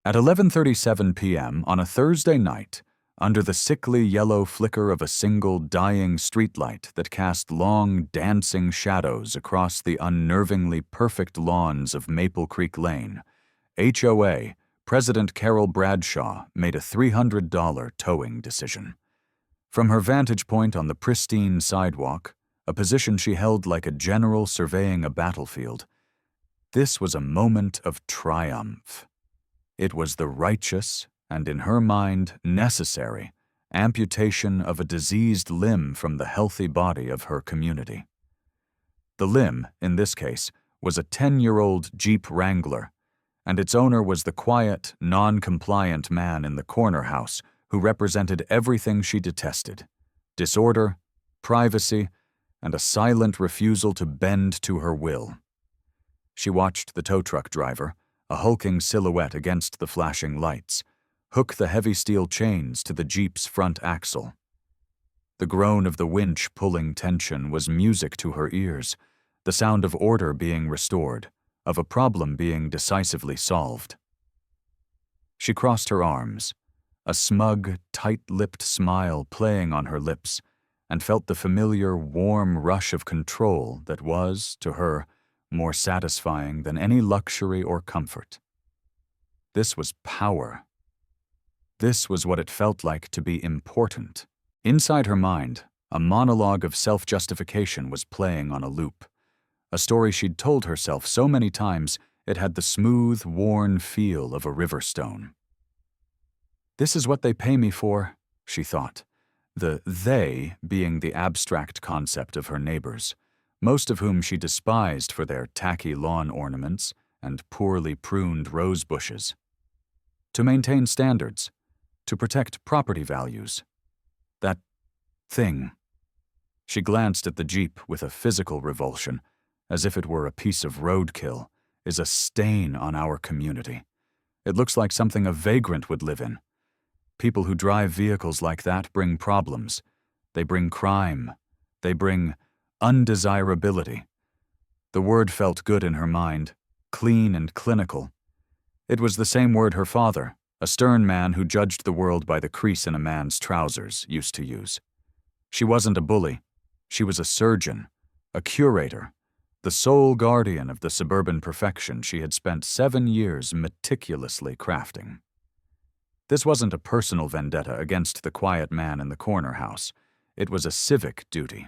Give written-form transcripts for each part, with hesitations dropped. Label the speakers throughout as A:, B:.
A: At 11:37 p.m. on a Thursday night, under the sickly yellow flicker of a single dying streetlight that cast long, dancing shadows across the unnervingly perfect lawns of Maple Creek Lane, HOA President Carol Bradshaw made a $300 towing decision. From her vantage point on the pristine sidewalk, a position she held like a general surveying a battlefield, this was a moment of triumph. It was the righteous, and in her mind, necessary, amputation of a diseased limb from the healthy body of her community. The limb, in this case, was a 10-year-old Jeep Wrangler, and its owner was the quiet, non-compliant man in the corner house who represented everything she detested: disorder, privacy, and a silent refusal to bend to her will. She watched the tow truck driver, a hulking silhouette against the flashing lights, hook the heavy steel chains to the Jeep's front axle. The groan of the winch pulling tension was music to her ears, the sound of order being restored, of a problem being decisively solved. She crossed her arms, a smug, tight-lipped smile playing on her lips, and felt the familiar, warm rush of control that was, to her, more satisfying than any luxury or comfort. This was power. This was what it felt like to be important. Inside her mind, a monologue of self-justification was playing on a loop, a story she'd told herself so many times it had the smooth, worn feel of a river stone. This is what they pay me for, she thought, the they being the abstract concept of her neighbors, most of whom she despised for their tacky lawn ornaments and poorly pruned rose bushes. To maintain standards, to protect property values. That thing. She glanced at the Jeep with a physical revulsion, as if it were a piece of roadkill, is a stain on our community. It looks like something a vagrant would live in. People who drive vehicles like that bring problems. They bring crime. They bring undesirability. The word felt good in her mind, clean and clinical. It was the same word her father, a stern man who judged the world by the crease in a man's trousers, used to use. She wasn't a bully. She was a surgeon, a curator, the sole guardian of the suburban perfection she had spent 7 years meticulously crafting. This wasn't a personal vendetta against the quiet man in the corner house. It was a civic duty.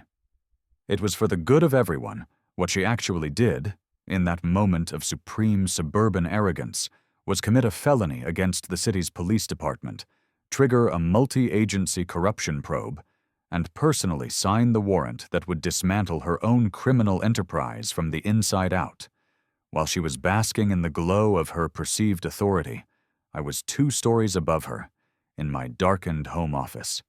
A: It was for the good of everyone. What she actually did, in that moment of supreme suburban arrogance, was commit a felony against the city's police department, trigger a multi-agency corruption probe, and personally sign the warrant that would dismantle her own criminal enterprise from the inside out. While she was basking in the glow of her perceived authority, I was 2 stories above her, in my darkened home office,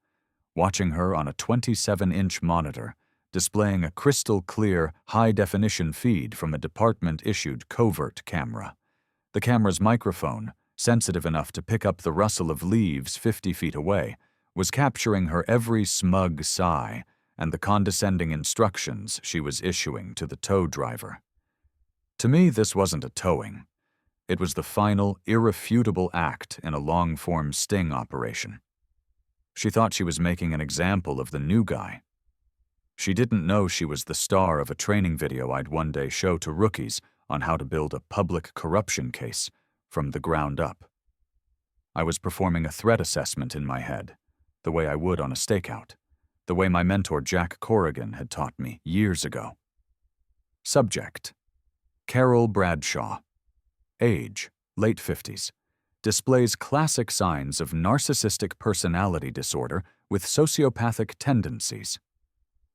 A: watching her on a 27-inch monitor, displaying a crystal-clear, high-definition feed from a department-issued Covert camera. The camera's microphone, sensitive enough to pick up the rustle of leaves 50 feet away, was capturing her every smug sigh and the condescending instructions she was issuing to the tow driver. To me, this wasn't a towing. It was the final, irrefutable act in a long-form sting operation. She thought she was making an example of the new guy. She didn't know she was the star of a training video I'd one day show to rookies on how to build a public corruption case from the ground up. I was performing a threat assessment in my head, the way I would on a stakeout, the way my mentor Jack Corrigan had taught me years ago. Subject: Carol Bradshaw. Age: late 50s. Displays classic signs of narcissistic personality disorder with sociopathic tendencies.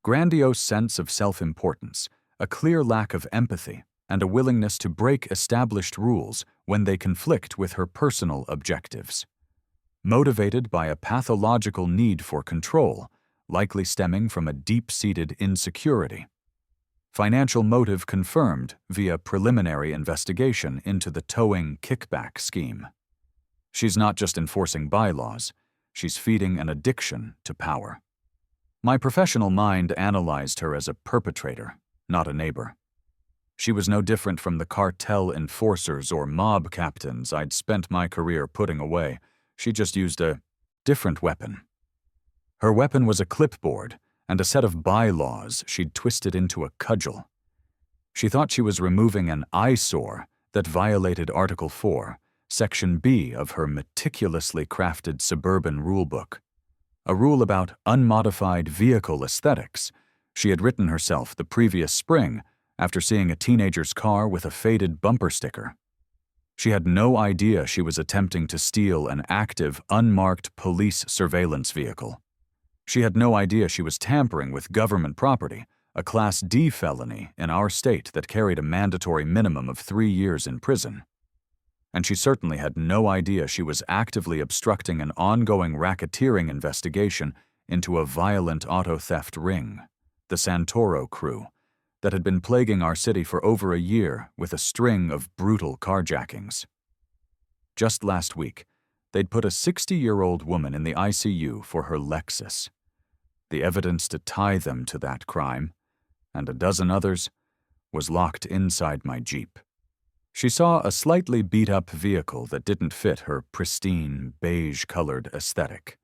A: Grandiose sense of self-importance, a clear lack of empathy, and a willingness to break established rules when they conflict with her personal objectives. Motivated by a pathological need for control, likely stemming from a deep-seated insecurity. Financial motive confirmed via preliminary investigation into the towing kickback scheme. She's not just enforcing bylaws, she's feeding an addiction to power. My professional mind analyzed her as a perpetrator, not a neighbor. She was no different from the cartel enforcers or mob captains I'd spent my career putting away. She just used a different weapon. Her weapon was a clipboard and a set of bylaws she'd twisted into a cudgel. She thought she was removing an eyesore that violated Article 4, Section B of her meticulously crafted suburban rulebook, a rule about unmodified vehicle aesthetics she had written herself the previous spring after seeing a teenager's car with a faded bumper sticker. She had no idea she was attempting to steal an active, unmarked police surveillance vehicle. She had no idea she was tampering with government property, a Class D felony in our state that carried a mandatory minimum of 3 years in prison. And she certainly had no idea she was actively obstructing an ongoing racketeering investigation into a violent auto theft ring, the Santoro crew, that had been plaguing our city for over a year with a string of brutal carjackings. Just last week, they'd put a 60-year-old woman in the ICU for her Lexus. The evidence to tie them to that crime, and a dozen others, was locked inside my Jeep. She saw a slightly beat-up vehicle that didn't fit her pristine, beige-colored aesthetic.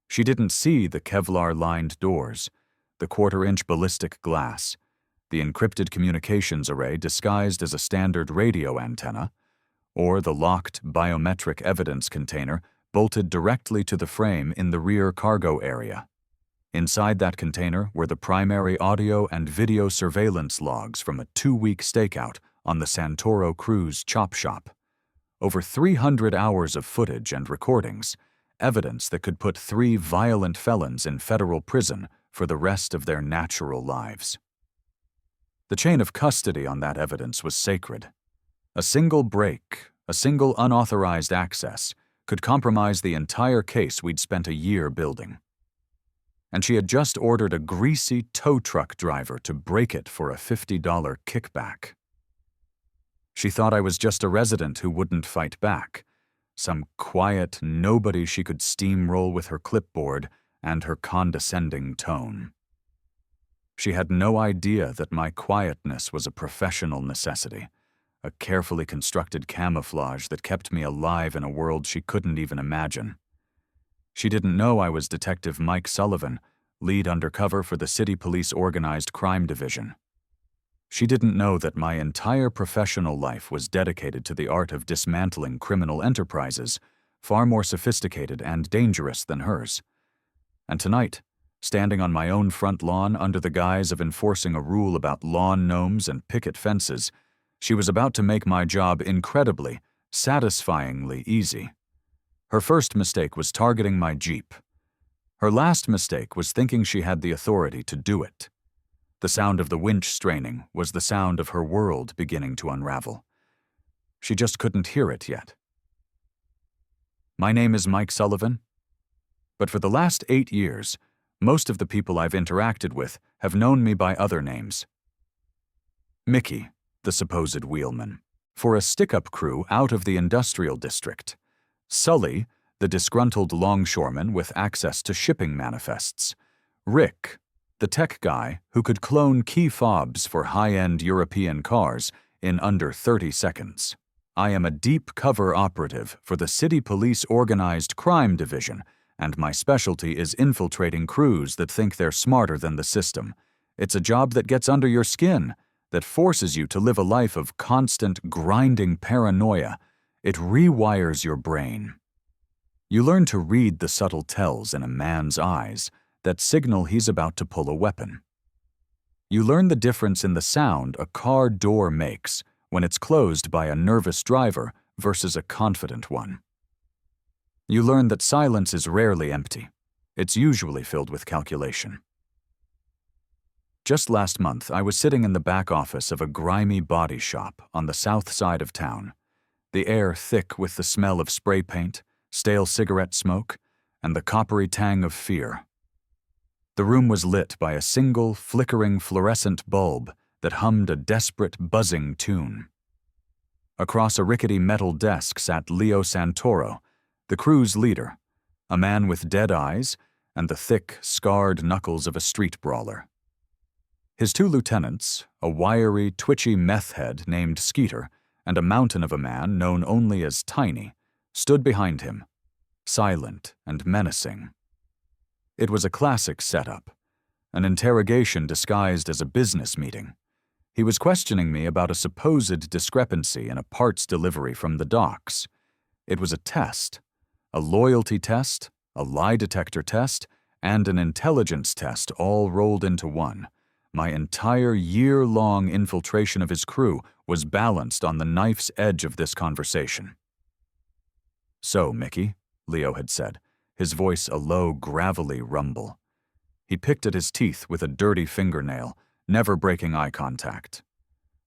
A: She didn't see the Kevlar-lined doors, the quarter-inch ballistic glass, the encrypted communications array disguised as a standard radio antenna, or the locked biometric evidence container bolted directly to the frame in the rear cargo area. Inside that container were the primary audio and video surveillance logs from a 2-week stakeout on the Santoro crew's chop shop. Over 300 hours of footage and recordings, evidence that could put 3 violent felons in federal prison for the rest of their natural lives. The chain of custody on that evidence was sacred. A single break, a single unauthorized access, could compromise the entire case we'd spent a year building. And she had just ordered a greasy tow truck driver to break it for a $50 kickback. She thought I was just a resident who wouldn't fight back, some quiet nobody she could steamroll with her clipboard and her condescending tone. She had no idea that my quietness was a professional necessity, a carefully constructed camouflage that kept me alive in a world she couldn't even imagine. She didn't know I was Detective Mike Sullivan, lead undercover for the City Police Organized Crime Division. She didn't know that my entire professional life was dedicated to the art of dismantling criminal enterprises, far more sophisticated and dangerous than hers. And tonight, standing on my own front lawn under the guise of enforcing a rule about lawn gnomes and picket fences, she was about to make my job incredibly, satisfyingly easy. Her first mistake was targeting my Jeep. Her last mistake was thinking she had the authority to do it. The sound of the winch straining was the sound of her world beginning to unravel. She just couldn't hear it yet. My name is Mike Sullivan, but for the last 8 years, most of the people I've interacted with have known me by other names. Mickey, the supposed wheelman, for a stick-up crew out of the industrial district. Sully, the disgruntled longshoreman with access to shipping manifests. Rick, the tech guy who could clone key fobs for high-end European cars in under 30 seconds. I am a deep cover operative for the City Police Organized Crime Division, and my specialty is infiltrating crews that think they're smarter than the system. It's a job that gets under your skin, that forces you to live a life of constant, grinding paranoia. It rewires your brain. You learn to read the subtle tells in a man's eyes that signal he's about to pull a weapon. You learn the difference in the sound a car door makes when it's closed by a nervous driver versus a confident one. You learn that silence is rarely empty. It's usually filled with calculation. Just last month, I was sitting in the back office of a grimy body shop on the south side of town, the air thick with the smell of spray paint, stale cigarette smoke, and the coppery tang of fear. The room was lit by a single, flickering fluorescent bulb that hummed a desperate, buzzing tune. Across a rickety metal desk sat Leo Santoro, the crew's leader, a man with dead eyes and the thick, scarred knuckles of a street brawler. His two lieutenants, a wiry, twitchy meth head named Skeeter, and a mountain of a man known only as Tiny, stood behind him, silent and menacing. It was a classic setup, an interrogation disguised as a business meeting. He was questioning me about a supposed discrepancy in a parts delivery from the docks. It was a test, a loyalty test, a lie detector test, and an intelligence test all rolled into one. My entire year-long infiltration of his crew was balanced on the knife's edge of this conversation. "So, Mickey," Leo had said, his voice a low, gravelly rumble. He picked at his teeth with a dirty fingernail, never breaking eye contact.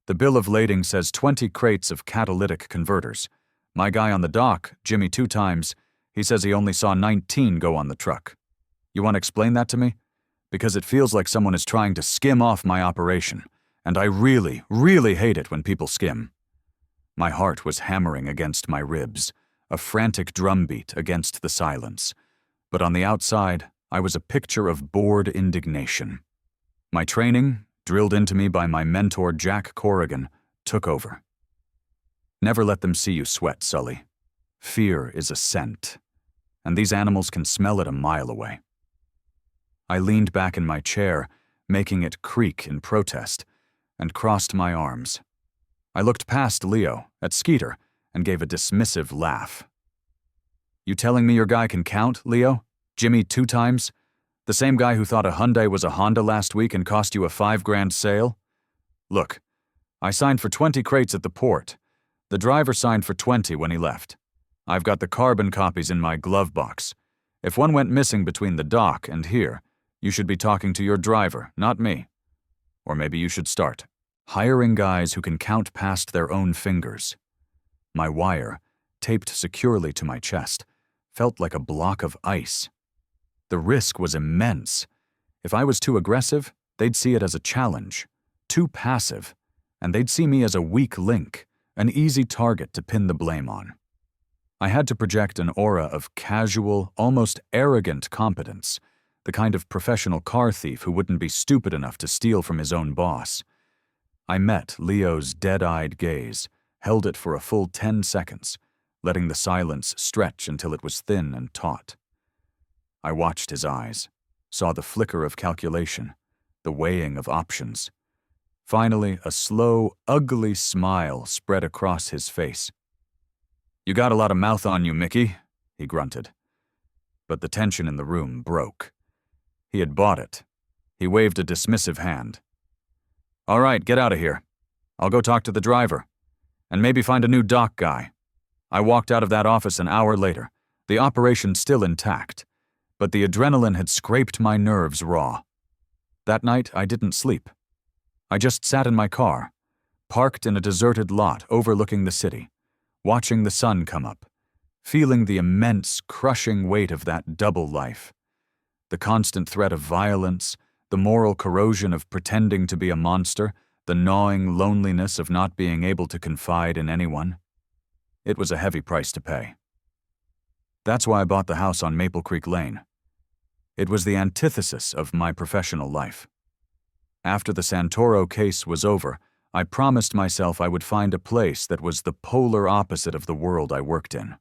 A: "The bill of lading says 20 crates of catalytic converters. My guy on the dock, Jimmy 2 times, he says he only saw 19 go on the truck. You want to explain that to me? Because it feels like someone is trying to skim off my operation, and I really, really hate it when people skim." My heart was hammering against my ribs, a frantic drumbeat against the silence. But on the outside, I was a picture of bored indignation. My training, drilled into me by my mentor Jack Corrigan, took over. Never let them see you sweat, Sully. Fear is a scent, and these animals can smell it a mile away. I leaned back in my chair, making it creak in protest, and crossed my arms. I looked past Leo, at Skeeter, and gave a dismissive laugh. "You telling me your guy can count, Leo? Jimmy 2 times? The same guy who thought a Hyundai was a Honda last week and cost you a $5,000 sale? Look, I signed for 20 crates at the port. The driver signed for 20 when he left. I've got the carbon copies in my glove box. If one went missing between the dock and here, you should be talking to your driver, not me. Or maybe you should start hiring guys who can count past their own fingers." My wire, taped securely to my chest, felt like a block of ice. The risk was immense. If I was too aggressive, they'd see it as a challenge. Too passive, and they'd see me as a weak link, an easy target to pin the blame on. I had to project an aura of casual, almost arrogant competence, the kind of professional car thief who wouldn't be stupid enough to steal from his own boss. I met Leo's dead-eyed gaze, held it for a full 10 seconds, letting the silence stretch until it was thin and taut. I watched his eyes, saw the flicker of calculation, the weighing of options. Finally, a slow, ugly smile spread across his face. "You got a lot of mouth on you, Mickey," he grunted. But the tension in the room broke. He had bought it. He waved a dismissive hand. "All right, get out of here. I'll go talk to the driver. And maybe find a new dock guy." I walked out of that office an hour later, the operation still intact, but the adrenaline had scraped my nerves raw. That night, I didn't sleep. I just sat in my car, parked in a deserted lot overlooking the city, watching the sun come up, feeling the immense, crushing weight of that double life. The constant threat of violence, the moral corrosion of pretending to be a monster, the gnawing loneliness of not being able to confide in anyone. It was a heavy price to pay. That's why I bought the house on Maple Creek Lane. It was the antithesis of my professional life. After the Santoro case was over, I promised myself I would find a place that was the polar opposite of the world I worked in.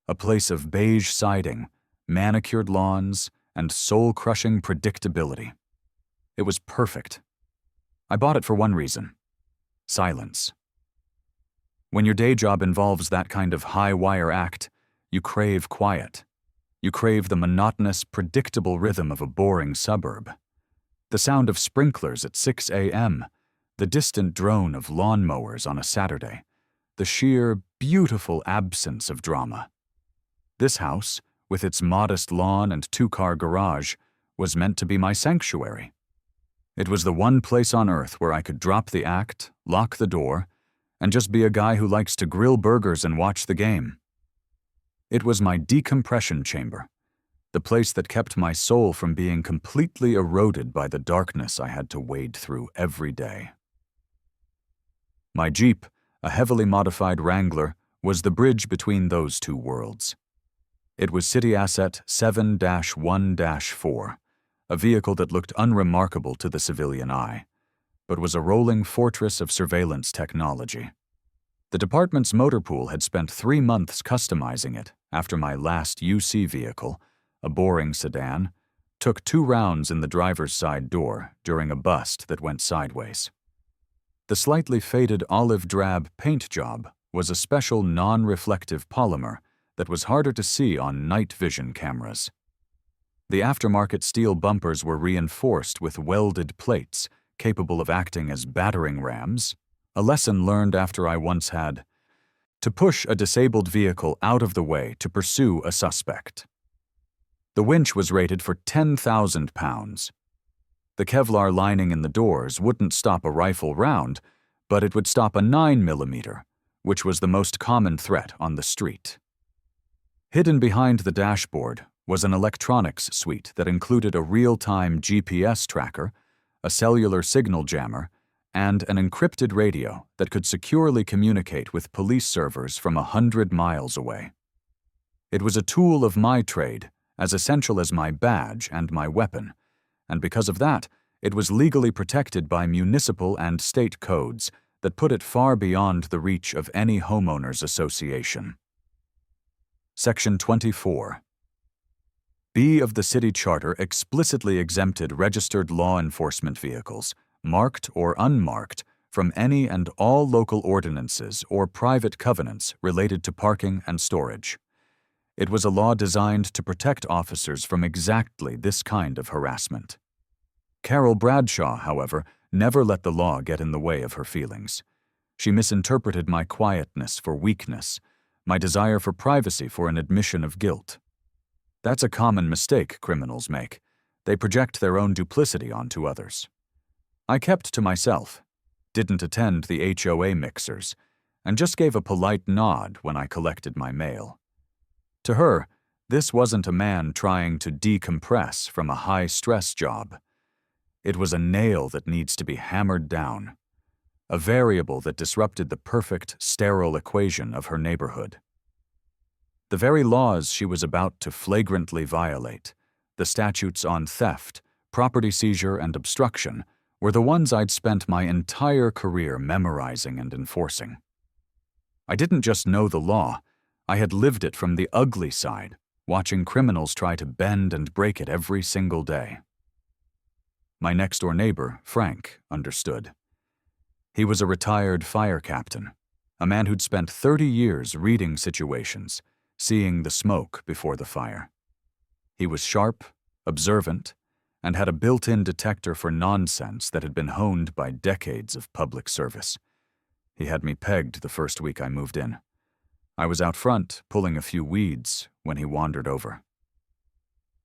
A: A place of beige siding, manicured lawns, and soul-crushing predictability. It was perfect. I bought it for one reason: silence. When your day job involves that kind of high-wire act, you crave quiet. You crave the monotonous, predictable rhythm of a boring suburb. The sound of sprinklers at 6 a.m., the distant drone of lawnmowers on a Saturday, the sheer, beautiful absence of drama. This house, with its modest lawn and 2-car garage, was meant to be my sanctuary. It was the one place on earth where I could drop the act, lock the door, and just be a guy who likes to grill burgers and watch the game. It was my decompression chamber, the place that kept my soul from being completely eroded by the darkness I had to wade through every day. My Jeep, a heavily modified Wrangler, was the bridge between those two worlds. It was City Asset 7-1-4, a vehicle that looked unremarkable to the civilian eye, but was a rolling fortress of surveillance technology. The department's motor pool had spent 3 months customizing it after my last UC vehicle, a boring sedan, took 2 rounds in the driver's side door during a bust that went sideways. The slightly faded olive-drab paint job was a special non-reflective polymer that was harder to see on night vision cameras. The aftermarket steel bumpers were reinforced with welded plates capable of acting as battering rams, a lesson learned after I once had to push a disabled vehicle out of the way to pursue a suspect. The winch was rated for 10,000 pounds. The Kevlar lining in the doors wouldn't stop a rifle round, but it would stop a 9mm, which was the most common threat on the street. Hidden behind the dashboard was an electronics suite that included a real-time GPS tracker, a cellular signal jammer, and an encrypted radio that could securely communicate with police servers from 100 miles away. It was a tool of my trade, as essential as my badge and my weapon, and because of that, it was legally protected by municipal and state codes that put it far beyond the reach of any homeowners association. Section 24. B of the City Charter explicitly exempted registered law enforcement vehicles, marked or unmarked, from any and all local ordinances or private covenants related to parking and storage. It was a law designed to protect officers from exactly this kind of harassment. Carol Bradshaw, however, never let the law get in the way of her feelings. She misinterpreted my quietness for weakness, my desire for privacy for an admission of guilt. That's a common mistake criminals make. They project their own duplicity onto others. I kept to myself, didn't attend the HOA mixers, and just gave a polite nod when I collected my mail. To her, this wasn't a man trying to decompress from a high-stress job. It was a nail that needs to be hammered down, a variable that disrupted the perfect, sterile equation of her neighborhood. The very laws she was about to flagrantly violate, the statutes on theft, property seizure, and obstruction, were the ones I'd spent my entire career memorizing and enforcing. I didn't just know the law, I had lived it from the ugly side, watching criminals try to bend and break it every single day. My next-door neighbor, Frank, understood. He was a retired fire captain, a man who'd spent 30 years reading situations, seeing the smoke before the fire. He was sharp, observant, and had a built-in detector for nonsense that had been honed by decades of public service. He had me pegged the first week I moved in. I was out front, pulling a few weeds, when he wandered over.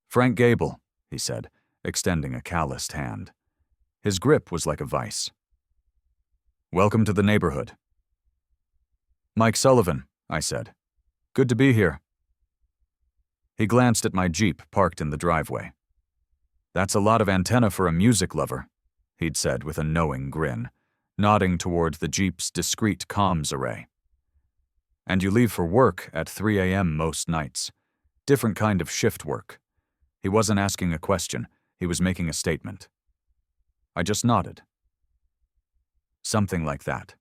A: "Frank Gable," he said, extending a calloused hand. His grip was like a vice. "Welcome to the neighborhood." "Mike Sullivan," I said. "Good to be here." He glanced at my Jeep parked in the driveway. "That's a lot of antenna for a music lover," he'd said with a knowing grin, nodding toward the Jeep's discreet comms array. "And you leave for work at 3 a.m. most nights. Different kind of shift work." He wasn't asking a question, he was making a statement. I just nodded. Something like that.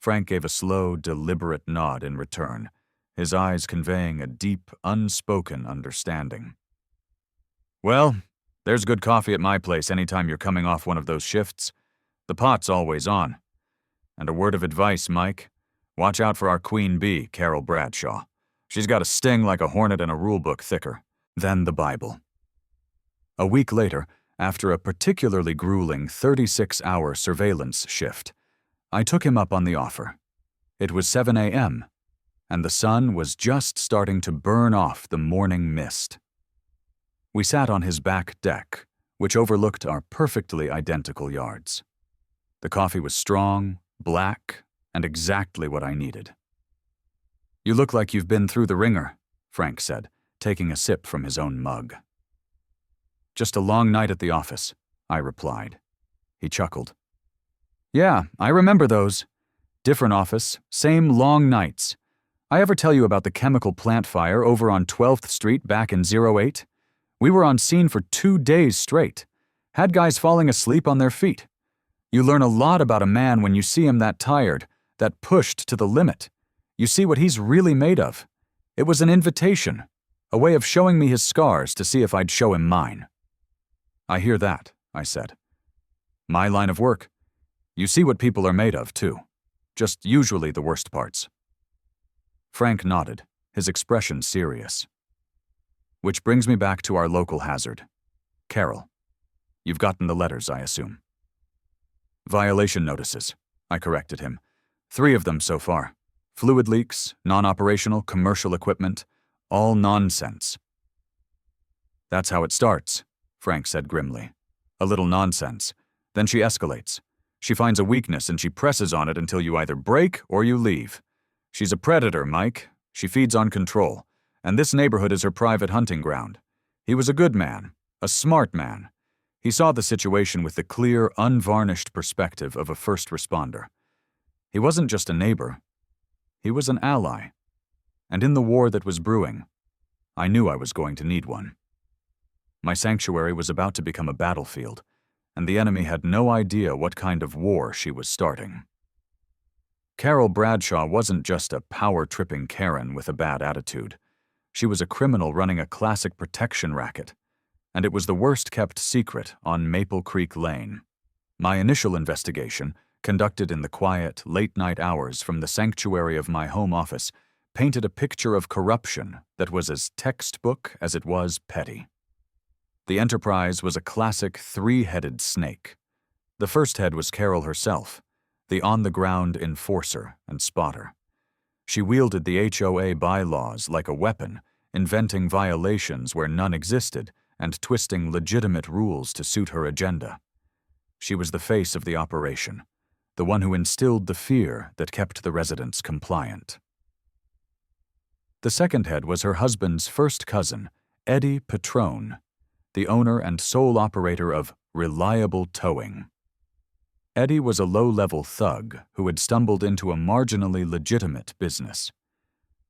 A: Frank gave a slow, deliberate nod in return, his eyes conveying a deep, unspoken understanding. "Well, there's good coffee at my place anytime you're coming off one of those shifts. The pot's always on. And a word of advice, Mike. Watch out for our queen bee, Carol Bradshaw. She's got a sting like a hornet and a rulebook thicker than the Bible." A week later, after a particularly grueling 36-hour surveillance shift, I took him up on the offer. It was 7 a.m., and the sun was just starting to burn off the morning mist. We sat on his back deck, which overlooked our perfectly identical yards. The coffee was strong, black, and exactly what I needed. "You look like you've been through the ringer," Frank said, taking a sip from his own mug. "Just a long night at the office," I replied. He chuckled. "Yeah, I remember those. Different office, same long nights. I ever tell you about the chemical plant fire over on 12th Street back in '08? We were on scene for 2 days straight. Had guys falling asleep on their feet. You learn a lot about a man when you see him that tired, that pushed to the limit. You see what he's really made of. It was an invitation, a way of showing me his scars to see if I'd show him mine." "I hear that," I said. "My line of work. You see what people are made of, too. Just usually the worst parts." Frank nodded, his expression serious. "Which brings me back to our local hazard. Carol. You've gotten the letters, I assume." "Violation notices," I corrected him. 3 of them so far. Fluid leaks, non-operational commercial equipment, all nonsense." "That's how it starts," Frank said grimly. "A little nonsense. Then she escalates. She finds a weakness and she presses on it until you either break or you leave. She's a predator, Mike. She feeds on control. And this neighborhood is her private hunting ground. He was a good man, a smart man. He saw the situation with the clear, unvarnished perspective of a first responder. He wasn't just a neighbor. He was an ally. And in the war that was brewing, I knew I was going to need one. My sanctuary was about to become a battlefield, and the enemy had no idea what kind of war she was starting. Carol Bradshaw wasn't just a power-tripping Karen with a bad attitude. She was a criminal running a classic protection racket, and it was the worst-kept secret on Maple Creek Lane. My initial investigation, conducted in the quiet, late-night hours from the sanctuary of my home office, painted a picture of corruption that was as textbook as it was petty. The enterprise was a classic 3-headed snake. The first head was Carol herself, the on-the-ground enforcer and spotter. She wielded the HOA bylaws like a weapon, inventing violations where none existed and twisting legitimate rules to suit her agenda. She was the face of the operation, the one who instilled the fear that kept the residents compliant. The second head was her husband's first cousin, Eddie Petrone, the owner and sole operator of Reliable Towing. Eddie was a low-level thug who had stumbled into a marginally legitimate business.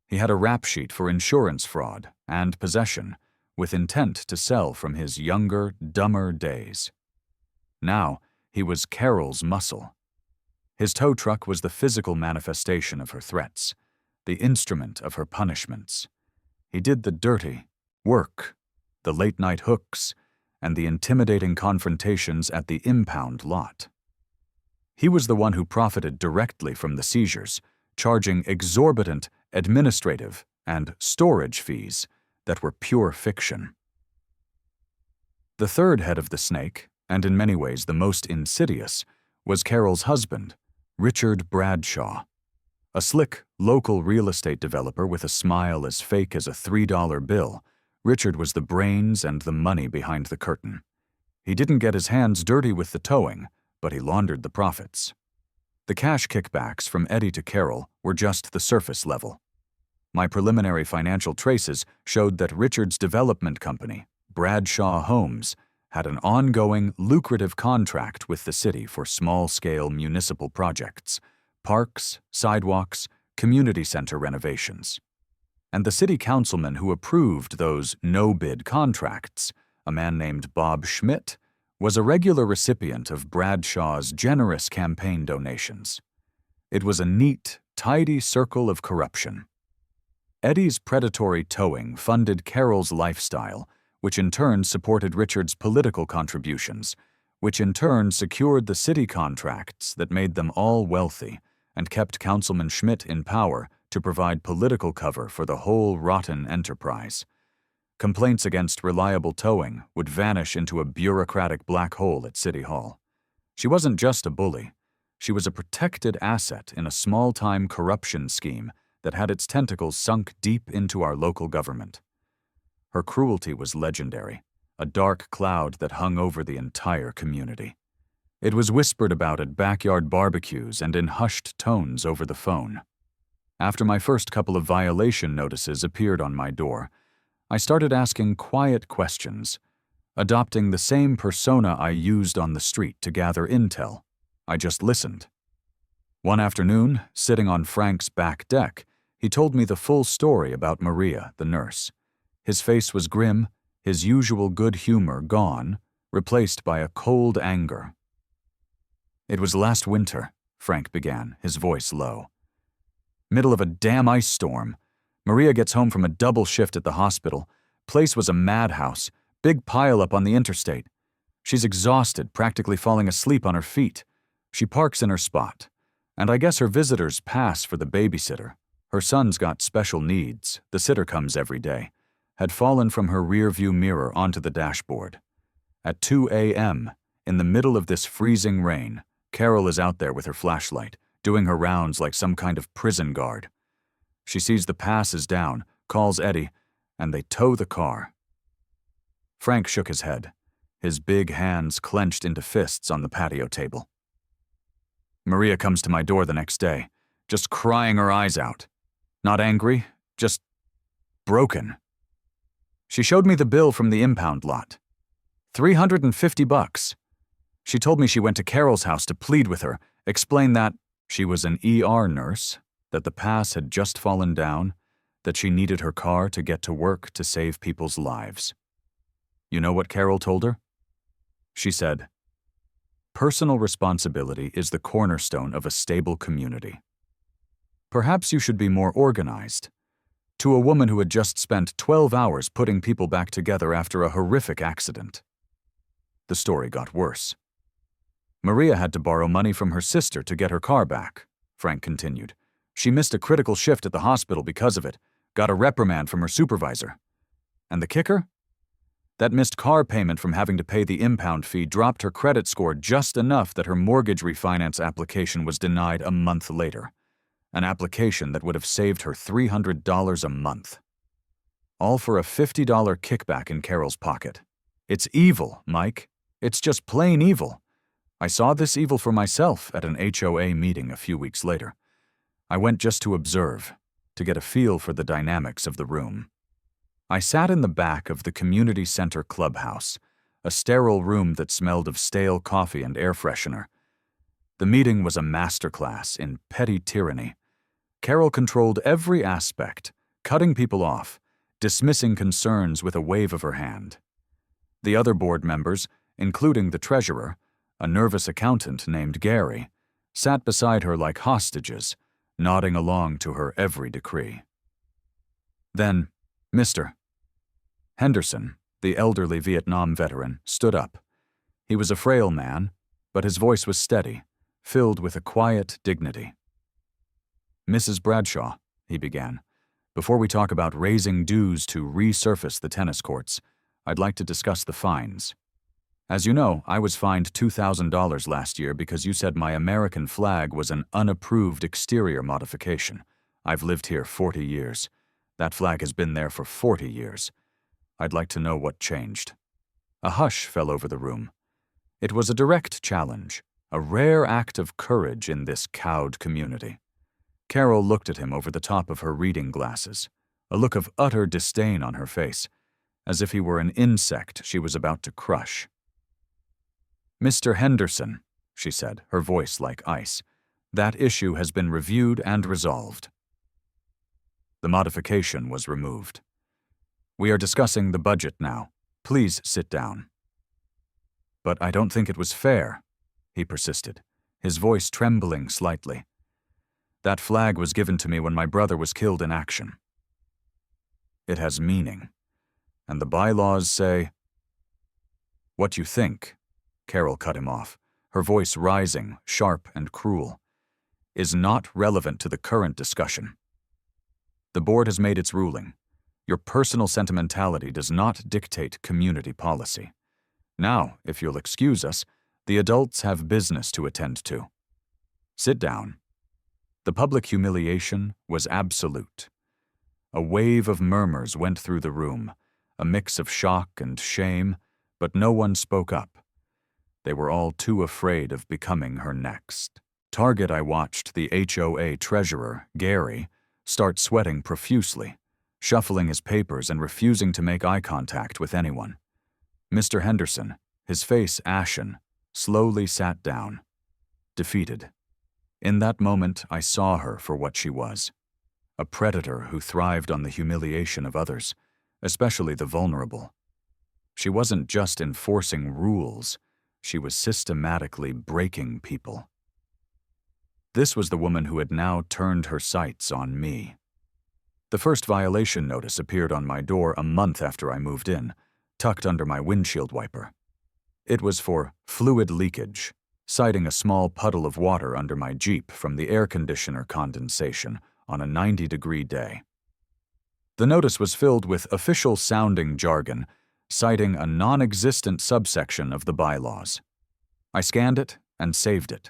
A: He had a rap sheet for insurance fraud and possession, with intent to sell from his younger, dumber days. Now, he was Carol's muscle. His tow truck was the physical manifestation of her threats, the instrument of her punishments. He did the dirty work, the late-night hooks, and the intimidating confrontations at the impound lot. He was the one who profited directly from the seizures, charging exorbitant administrative and storage fees that were pure fiction. The third head of the snake, and in many ways the most insidious, was Carol's husband, Richard Bradshaw. A slick, local real estate developer with a smile as fake as a $3 bill, Richard was the brains and the money behind the curtain. He didn't get his hands dirty with the towing, but he laundered the profits. The cash kickbacks from Eddie to Carol were just the surface level. My preliminary financial traces showed that Richard's development company, Bradshaw Homes, had an ongoing, lucrative contract with the city for small-scale municipal projects, parks, sidewalks, community center renovations. And the city councilman who approved those no-bid contracts, a man named Bob Schmidt, was a regular recipient of Bradshaw's generous campaign donations. It was a neat, tidy circle of corruption. Eddie's predatory towing funded Carol's lifestyle, which in turn supported Richard's political contributions, which in turn secured the city contracts that made them all wealthy and kept Councilman Schmidt in power to provide political cover for the whole rotten enterprise. Complaints against Reliable Towing would vanish into a bureaucratic black hole at City Hall. She wasn't just a bully. She was a protected asset in a small-time corruption scheme that had its tentacles sunk deep into our local government. Her cruelty was legendary, a dark cloud that hung over the entire community. It was whispered about at backyard barbecues and in hushed tones over the phone. After my first couple of violation notices appeared on my door, I started asking quiet questions, adopting the same persona I used on the street to gather intel. I just listened. One afternoon, sitting on Frank's back deck, he told me the full story about Maria, the nurse. His face was grim, his usual good humor gone, replaced by a cold anger. It was last winter, Frank began, his voice low. Middle of a damn ice storm. Maria gets home from a double shift at the hospital. Place was a madhouse, big pile-up on the interstate. She's exhausted, practically falling asleep on her feet. She parks in her spot. And I guess her visitors pass for the babysitter. Her son's got special needs. The sitter comes every day. Had fallen from her rear-view mirror onto the dashboard. At 2 a.m., in the middle of this freezing rain, Carol is out there with her flashlight, doing her rounds like some kind of prison guard. She sees the pass is down, calls Eddie, and they tow the car. Frank shook his head, his big hands clenched into fists on the patio table. Maria comes to my door the next day, just crying her eyes out. Not angry, just broken. She showed me the bill from the impound lot. $350. She told me she went to Carol's house to plead with her, explain that she was an ER nurse, that the pass had just fallen down, that she needed her car to get to work to save people's lives. You know what Carol told her? She said, "Personal responsibility is the cornerstone of a stable community. Perhaps you should be more organized." To a woman who had just spent 12 hours putting people back together after a horrific accident. The story got worse. Maria had to borrow money from her sister to get her car back, Frank continued. She missed a critical shift at the hospital because of it, got a reprimand from her supervisor. And the kicker? That missed car payment from having to pay the impound fee dropped her credit score just enough that her mortgage refinance application was denied a month later. An application that would have saved her $300 a month. All for a $50 kickback in Carol's pocket. It's evil, Mike. It's just plain evil. I saw this evil for myself at an HOA meeting a few weeks later. I went just to observe, to get a feel for the dynamics of the room. I sat in the back of the community center clubhouse, a sterile room that smelled of stale coffee and air freshener. The meeting was a masterclass in petty tyranny. Carol controlled every aspect, cutting people off, dismissing concerns with a wave of her hand. The other board members, including the treasurer, a nervous accountant named Gary, sat beside her like hostages, nodding along to her every decree. Then, Mr. Henderson, the elderly Vietnam veteran, stood up. He was a frail man, but his voice was steady, filled with a quiet dignity. "Mrs. Bradshaw," he began, "before we talk about raising dues to resurface the tennis courts, I'd like to discuss the fines. As you know, I was fined $2,000 last year because you said my American flag was an unapproved exterior modification. I've lived here 40 years. That flag has been there for 40 years. I'd like to know what changed." A hush fell over the room. It was a direct challenge, a rare act of courage in this cowed community. Carol looked at him over the top of her reading glasses, a look of utter disdain on her face, as if he were an insect she was about to crush. "Mr. Henderson," she said, her voice like ice, "that issue has been reviewed and resolved." The modification was removed. "We are discussing the budget now. Please sit down." "But I don't think it was fair," he persisted, his voice trembling slightly. "That flag was given to me when my brother was killed in action. It has meaning, and the bylaws say—" "What you think," Carol cut him off, her voice rising, sharp and cruel, "is not relevant to the current discussion. The board has made its ruling. Your personal sentimentality does not dictate community policy. Now, if you'll excuse us, the adults have business to attend to. Sit down." The public humiliation was absolute. A wave of murmurs went through the room, a mix of shock and shame, but no one spoke up. They were all too afraid of becoming her next target. I watched the HOA treasurer, Gary, start sweating profusely, shuffling his papers and refusing to make eye contact with anyone. Mr. Henderson, his face ashen, slowly sat down, defeated. In that moment, I saw her for what she was, a predator who thrived on the humiliation of others, especially the vulnerable. She wasn't just enforcing rules, She was systematically breaking people. This was the woman who had now turned her sights on me. The first violation notice appeared on my door a month after I moved in, tucked under my windshield wiper. It was for fluid leakage, citing a small puddle of water under my Jeep from the air conditioner condensation on a 90-degree day. The notice was filled with official-sounding jargon, citing a non-existent subsection of the bylaws. I scanned it and saved it.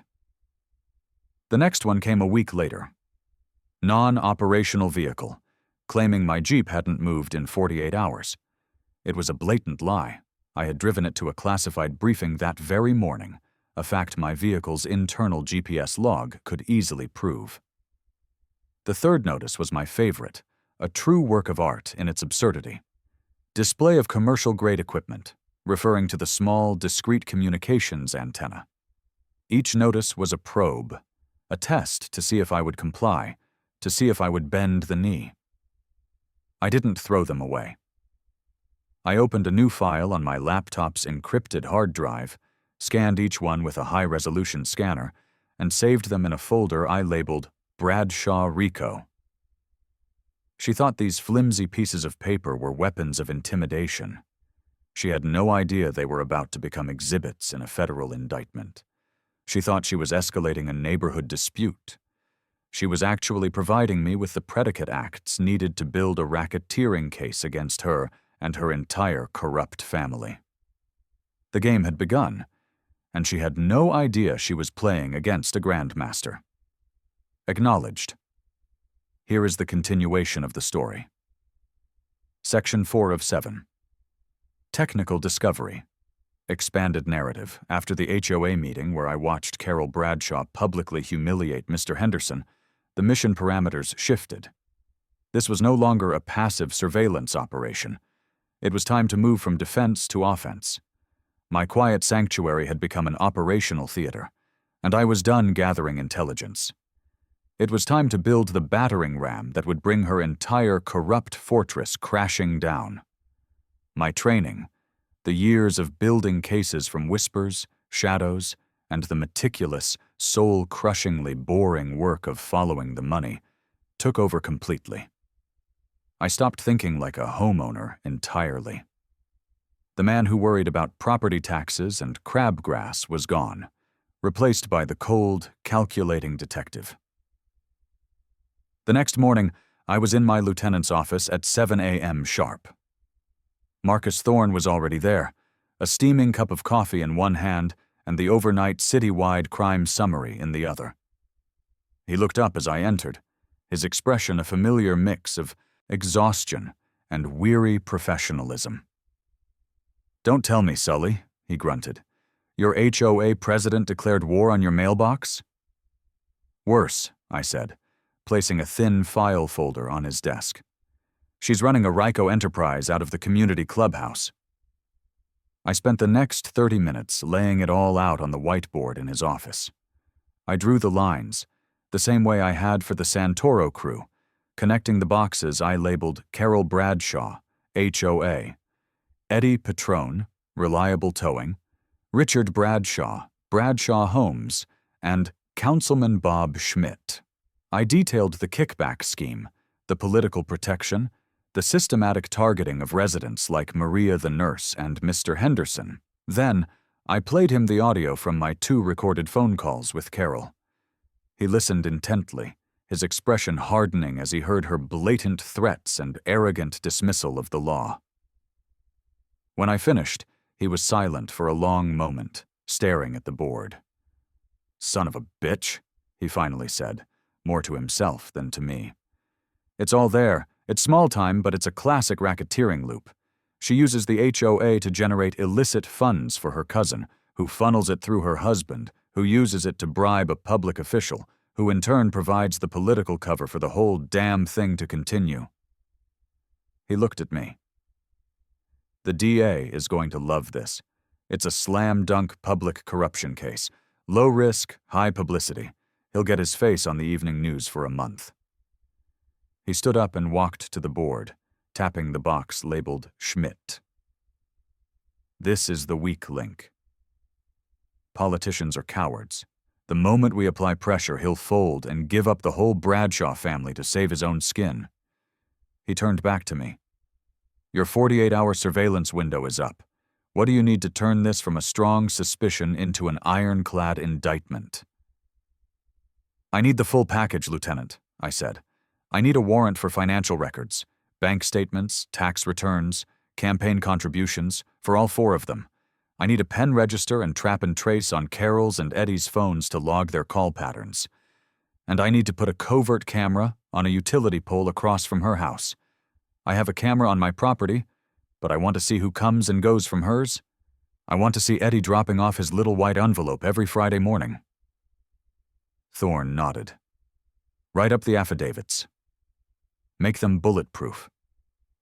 A: The next one came a week later. Non-operational vehicle, claiming my Jeep hadn't moved in 48 hours. It was a blatant lie. I had driven it to a classified briefing that very morning, a fact my vehicle's internal GPS log could easily prove. The third notice was my favorite, a true work of art in its absurdity. Display of commercial-grade equipment, referring to the small, discrete communications antenna. Each notice was a probe, a test to see if I would comply, to see if I would bend the knee. I didn't throw them away. I opened a new file on my laptop's encrypted hard drive, scanned each one with a high-resolution scanner, and saved them in a folder I labeled Bradshaw RICO. She thought these flimsy pieces of paper were weapons of intimidation. She had no idea they were about to become exhibits in a federal indictment. She thought she was escalating a neighborhood dispute. She was actually providing me with the predicate acts needed to build a racketeering case against her and her entire corrupt family. The game had begun, and she had no idea she was playing against a grandmaster. Acknowledged. Here is the continuation of the story. Section 4 of 7. Technical discovery. Expanded narrative. After the HOA meeting where I watched Carol Bradshaw publicly humiliate Mr. Henderson, the mission parameters shifted. This was no longer a passive surveillance operation. It was time to move from defense to offense. My quiet sanctuary had become an operational theater, and I was done gathering intelligence. It was time to build the battering ram that would bring her entire corrupt fortress crashing down. My training, the years of building cases from whispers, shadows, and the meticulous, soul-crushingly boring work of following the money, took over completely. I stopped thinking like a homeowner entirely. The man who worried about property taxes and crabgrass was gone, replaced by the cold, calculating detective. The next morning, I was in my lieutenant's office at 7 a.m. sharp. Marcus Thorne was already there, a steaming cup of coffee in one hand and the overnight citywide crime summary in the other. He looked up as I entered, his expression a familiar mix of exhaustion and weary professionalism. "Don't tell me, Sully," he grunted. "Your HOA president declared war on your mailbox?" "Worse," I said, placing a thin file folder on his desk. "She's running a RICO enterprise out of the community clubhouse." I spent the next 30 minutes laying it all out on the whiteboard in his office. I drew the lines, the same way I had for the Santoro crew, connecting the boxes I labeled Carol Bradshaw, HOA, Eddie Petrone, Reliable Towing, Richard Bradshaw, Bradshaw Homes, and Councilman Bob Schmidt. I detailed the kickback scheme, the political protection, the systematic targeting of residents like Maria the nurse and Mr. Henderson. Then, I played him the audio from my 2 recorded phone calls with Carol. He listened intently, his expression hardening as he heard her blatant threats and arrogant dismissal of the law. When I finished, he was silent for a long moment, staring at the board. "Son of a bitch," he finally said, more to himself than to me. "It's all there. It's small time, but it's a classic racketeering loop. She uses the HOA to generate illicit funds for her cousin, who funnels it through her husband, who uses it to bribe a public official, who in turn provides the political cover for the whole damn thing to continue." He looked at me. "The DA is going to love this. It's a slam-dunk public corruption case. Low risk, high publicity. He'll get his face on the evening news for a month." He stood up and walked to the board, tapping the box labeled Schmidt. "This is the weak link." Politicians are cowards. The moment we apply pressure, he'll fold and give up the whole Bradshaw family to save his own skin. He turned back to me. Your 48-hour surveillance window is up. What do you need to turn this from a strong suspicion into an ironclad indictment? I need the full package, Lieutenant, I said. I need a warrant for financial records, bank statements, tax returns, campaign contributions, for all 4 of them. I need a pen register and trap and trace on Carol's and Eddie's phones to log their call patterns. And I need to put a covert camera on a utility pole across from her house. I have a camera on my property, but I want to see who comes and goes from hers. I want to see Eddie dropping off his little white envelope every Friday morning. Thorne nodded. Write up the affidavits. Make them bulletproof.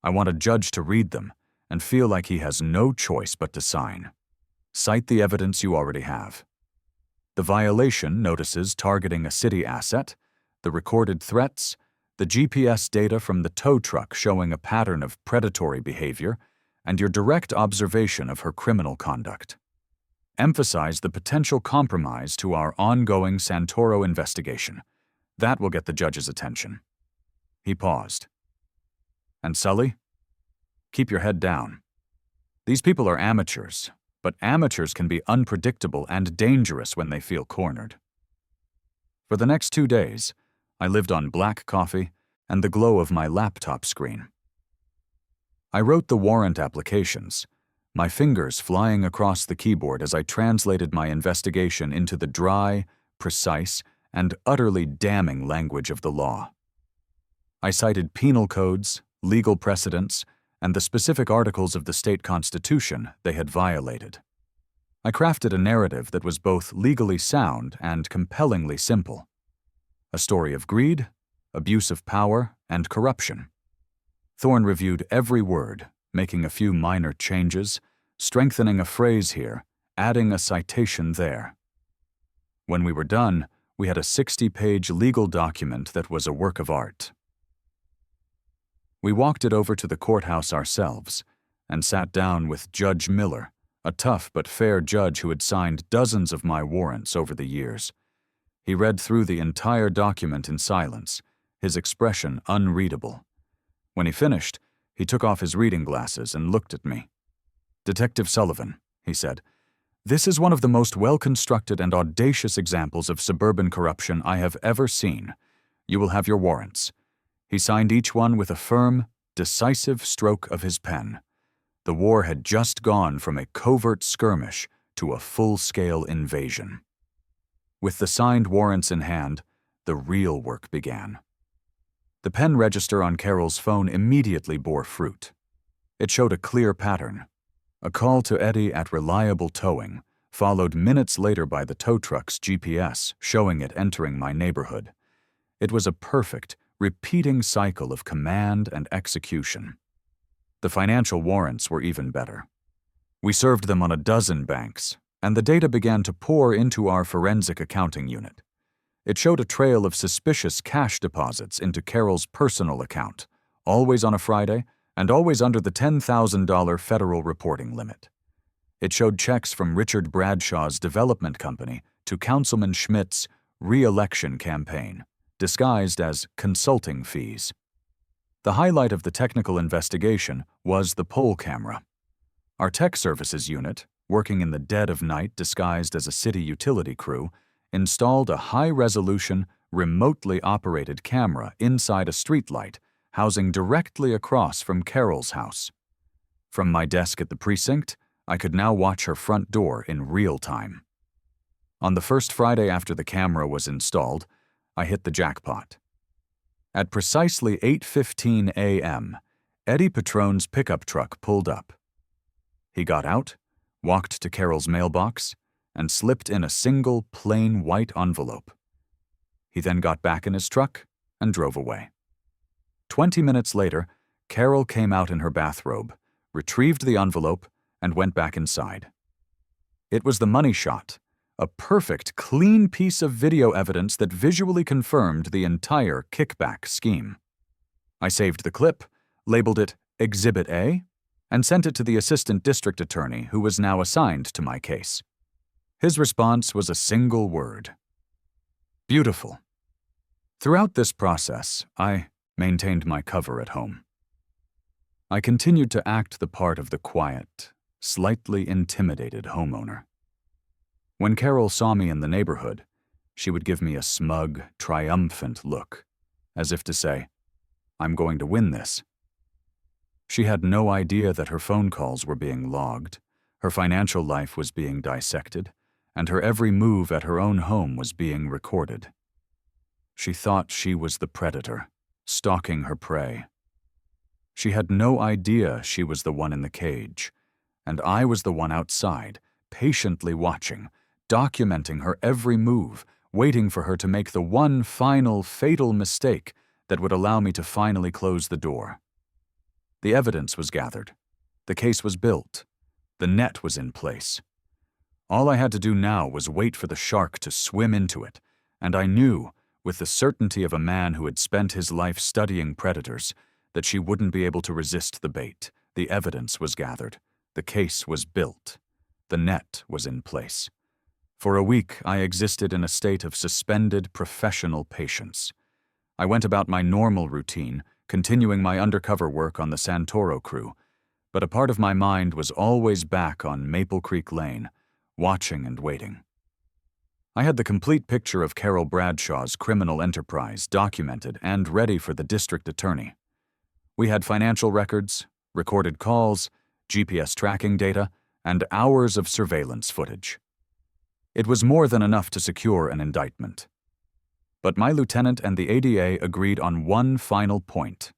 A: I want a judge to read them and feel like he has no choice but to sign. Cite the evidence you already have. The violation notices targeting a city asset, the recorded threats, the GPS data from the tow truck showing a pattern of predatory behavior, and your direct observation of her criminal conduct. Emphasize the potential compromise to our ongoing Santoro investigation. That will get the judge's attention. He paused. And Sully? Keep your head down. These people are amateurs, but amateurs can be unpredictable and dangerous when they feel cornered. For the next 2 days, I lived on black coffee and the glow of my laptop screen. I wrote the warrant applications, my fingers flying across the keyboard as I translated my investigation into the dry, precise, and utterly damning language of the law. I cited penal codes, legal precedents, and the specific articles of the state constitution they had violated. I crafted a narrative that was both legally sound and compellingly simple. A story of greed, abuse of power, and corruption. Thorne reviewed every word, making a few minor changes, strengthening a phrase here, adding a citation there. When we were done, we had a 60-page legal document that was a work of art. We walked it over to the courthouse ourselves and sat down with Judge Miller, a tough but fair judge who had signed dozens of my warrants over the years. He read through the entire document in silence, his expression unreadable. When he finished, he took off his reading glasses and looked at me. "Detective Sullivan," he said, "this is one of the most well-constructed and audacious examples of suburban corruption I have ever seen. You will have your warrants." He signed each one with a firm, decisive stroke of his pen. The war had just gone from a covert skirmish to a full-scale invasion. With the signed warrants in hand, the real work began. The pen register on Carol's phone immediately bore fruit. It showed a clear pattern. A call to Eddie at reliable towing, followed minutes later by the tow truck's GPS showing it entering my neighborhood. It was a perfect, repeating cycle of command and execution. The financial warrants were even better. We served them on a dozen banks, and the data began to pour into our forensic accounting unit. It showed a trail of suspicious cash deposits into Carol's personal account, always on a Friday and always under the $10,000 federal reporting limit. It showed checks from Richard Bradshaw's development company to Councilman Schmidt's re-election campaign, disguised as consulting fees. The highlight of the technical investigation was the pole camera. Our tech services unit, working in the dead of night disguised as a city utility crew, installed a high-resolution, remotely operated camera inside a streetlight housing directly across from Carol's house. From my desk at the precinct, I could now watch her front door in real time. On the first Friday after the camera was installed, I hit the jackpot. At precisely 8:15 a.m., Eddie Patrone's pickup truck pulled up. He got out, walked to Carol's mailbox, and slipped in a single, plain white envelope. He then got back in his truck and drove away. 20 minutes later, Carol came out in her bathrobe, retrieved the envelope, and went back inside. It was the money shot, a perfect, clean piece of video evidence that visually confirmed the entire kickback scheme. I saved the clip, labeled it Exhibit A, and sent it to the assistant district attorney who was now assigned to my case. His response was a single word: beautiful. Throughout this process, I maintained my cover at home. I continued to act the part of the quiet, slightly intimidated homeowner. When Carol saw me in the neighborhood, she would give me a smug, triumphant look, as if to say, "I'm going to win this." She had no idea that her phone calls were being logged, her financial life was being dissected, and her every move at her own home was being recorded. She thought she was the predator, stalking her prey. She had no idea she was the one in the cage, and I was the one outside, patiently watching, documenting her every move, waiting for her to make the one final, fatal mistake that would allow me to finally close the door. The evidence was gathered. The case was built. The net was in place. All I had to do now was wait for the shark to swim into it, and I knew, with the certainty of a man who had spent his life studying predators, that she wouldn't be able to resist the bait. The evidence was gathered. The case was built. The net was in place. For a week, I existed in a state of suspended professional patience. I went about my normal routine, continuing my undercover work on the Santoro crew, but a part of my mind was always back on Maple Creek Lane, watching and waiting. I had the complete picture of Carol Bradshaw's criminal enterprise documented and ready for the district attorney. We had financial records, recorded calls, GPS tracking data, and hours of surveillance footage. It was more than enough to secure an indictment. But my lieutenant and the ADA agreed on one final point.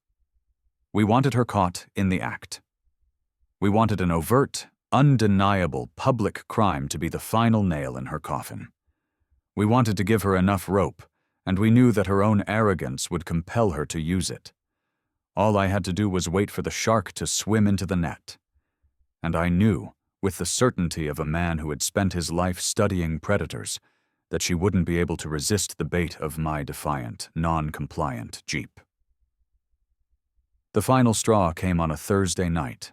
A: We wanted her caught in the act. We wanted an overt, undeniable public crime to be the final nail in her coffin. We wanted to give her enough rope, and we knew that her own arrogance would compel her to use it. All I had to do was wait for the shark to swim into the net. And I knew, with the certainty of a man who had spent his life studying predators, that she wouldn't be able to resist the bait of my defiant, non-compliant Jeep. The final straw came on a Thursday night.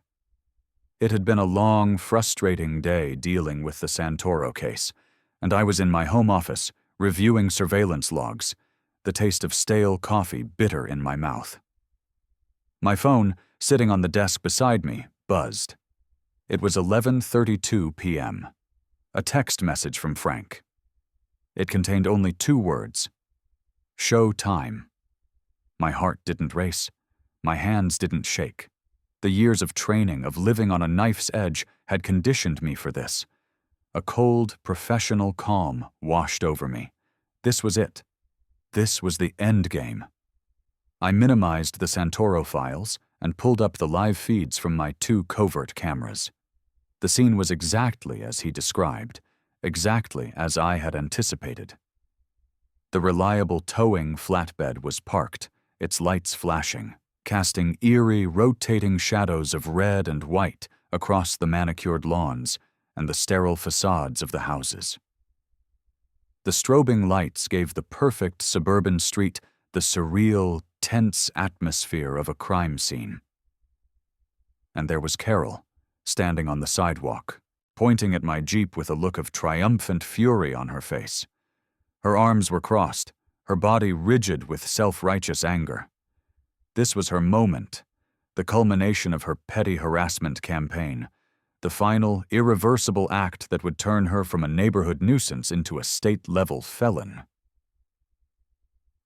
A: It had been a long, frustrating day dealing with the Santoro case, and I was in my home office, reviewing surveillance logs, the taste of stale coffee bitter in my mouth. My phone, sitting on the desk beside me, buzzed. It was 11:32 p.m. A text message from Frank. It contained only 2 words: show time. My heart didn't race. My hands didn't shake. The years of training, of living on a knife's edge, had conditioned me for this. A cold, professional calm washed over me. This was it. This was the end game. I minimized the Santoro files and pulled up the live feeds from my 2 covert cameras. The scene was exactly as he described, exactly as I had anticipated. The reliable towing flatbed was parked, its lights flashing, casting eerie, rotating shadows of red and white across the manicured lawns and the sterile facades of the houses. The strobing lights gave the perfect suburban street the surreal, tense atmosphere of a crime scene. And there was Carol, standing on the sidewalk, pointing at my Jeep with a look of triumphant fury on her face. Her arms were crossed, her body rigid with self-righteous anger. This was her moment, the culmination of her petty harassment campaign, the final, irreversible act that would turn her from a neighborhood nuisance into a state-level felon.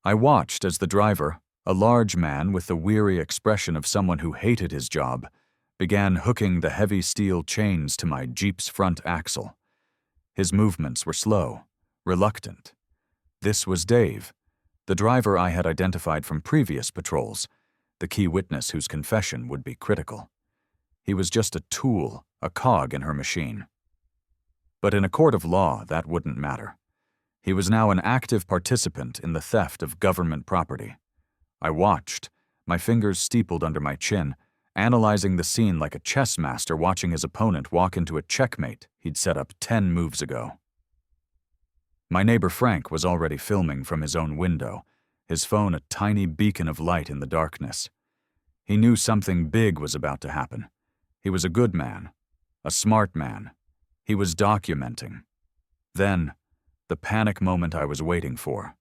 A: I watched as the driver, a large man with the weary expression of someone who hated his job, began hooking the heavy steel chains to my Jeep's front axle. His movements were slow, reluctant. This was Dave, the driver I had identified from previous patrols, the key witness whose confession would be critical. He was just a tool, a cog in her machine. But in a court of law, that wouldn't matter. He was now an active participant in the theft of government property. I watched, my fingers steepled under my chin, analyzing the scene like a chess master watching his opponent walk into a checkmate he'd set up 10 moves ago. My neighbor Frank was already filming from his own window, his phone a tiny beacon of light in the darkness. He knew something big was about to happen. He was a good man, a smart man. He was documenting. Then, the panic moment I was waiting for,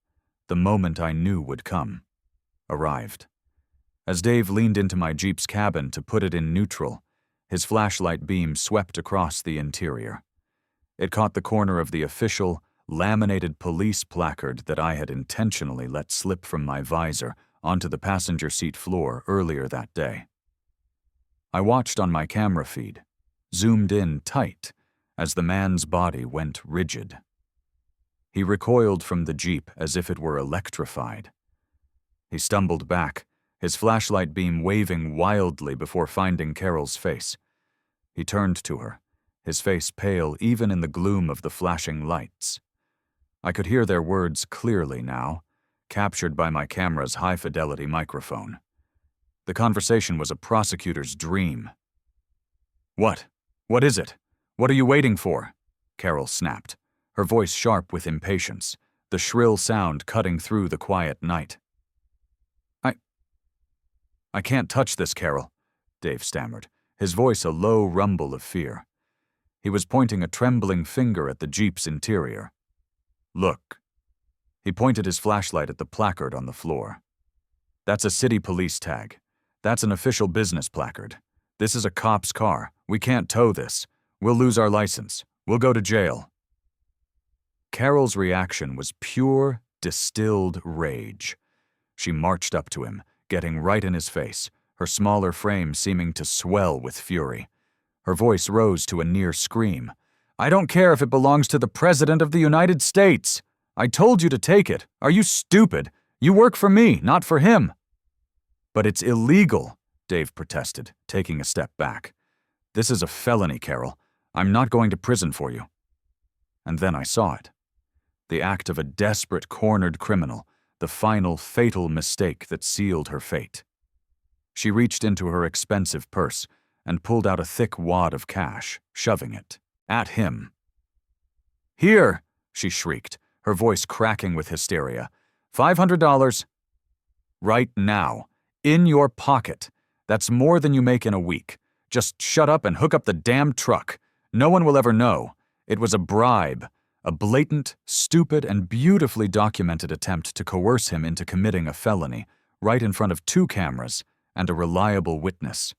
A: the moment I knew would come, arrived. As Dave leaned into my Jeep's cabin to put it in neutral, his flashlight beam swept across the interior. It caught the corner of the official, laminated police placard that I had intentionally let slip from my visor onto the passenger seat floor earlier that day. I watched on my camera feed, zoomed in tight, as the man's body went rigid. He recoiled from the Jeep as if it were electrified. He stumbled back, his flashlight beam waving wildly before finding Carol's face. He turned to her, his face pale even in the gloom of the flashing lights. I could hear their words clearly now, captured by my camera's high-fidelity microphone. The conversation was a prosecutor's dream. "What? What is it? What are you waiting for?" Carol snapped, her voice sharp with impatience, the shrill sound cutting through the quiet night. I can't touch this, Carol," Dave stammered, his voice a low rumble of fear. He was pointing a trembling finger at the Jeep's interior. "Look." He pointed his flashlight at the placard on the floor. "That's a city police tag. That's an official business placard. This is a cop's car. We can't tow this. We'll lose our license. We'll go to jail." Carol's reaction was pure, distilled rage. She marched up to him, getting right in his face, her smaller frame seeming to swell with fury. Her voice rose to a near scream. "I don't care if it belongs to the President of the United States. I told you to take it. Are you stupid? You work for me, not for him." "But it's illegal," Dave protested, taking a step back. "This is a felony, Carol. I'm not going to prison for you." And then I saw it. The act of a desperate, cornered criminal, the final, fatal mistake that sealed her fate. She reached into her expensive purse and pulled out a thick wad of cash, shoving it at him. "Here," she shrieked, her voice cracking with hysteria. $500. Right now. In your pocket. That's more than you make in a week. Just shut up and hook up the damn truck. No one will ever know. It was a bribe. A blatant, stupid, and beautifully documented attempt to coerce him into committing a felony, right in front of 2 cameras and a reliable witness.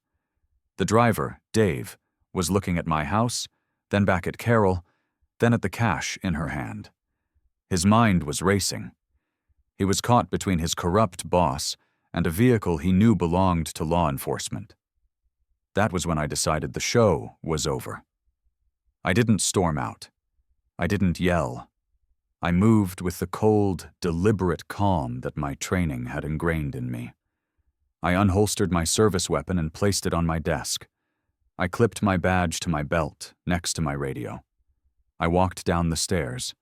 A: The driver, Dave, was looking at my house, then back at Carol, then at the cash in her hand. His mind was racing. He was caught between his corrupt boss and a vehicle he knew belonged to law enforcement. That was when I decided the show was over. I didn't storm out. I didn't yell. I moved with the cold, deliberate calm that my training had ingrained in me. I unholstered my service weapon and placed it on my desk. I clipped my badge to my belt, next to my radio. I walked down the stairs,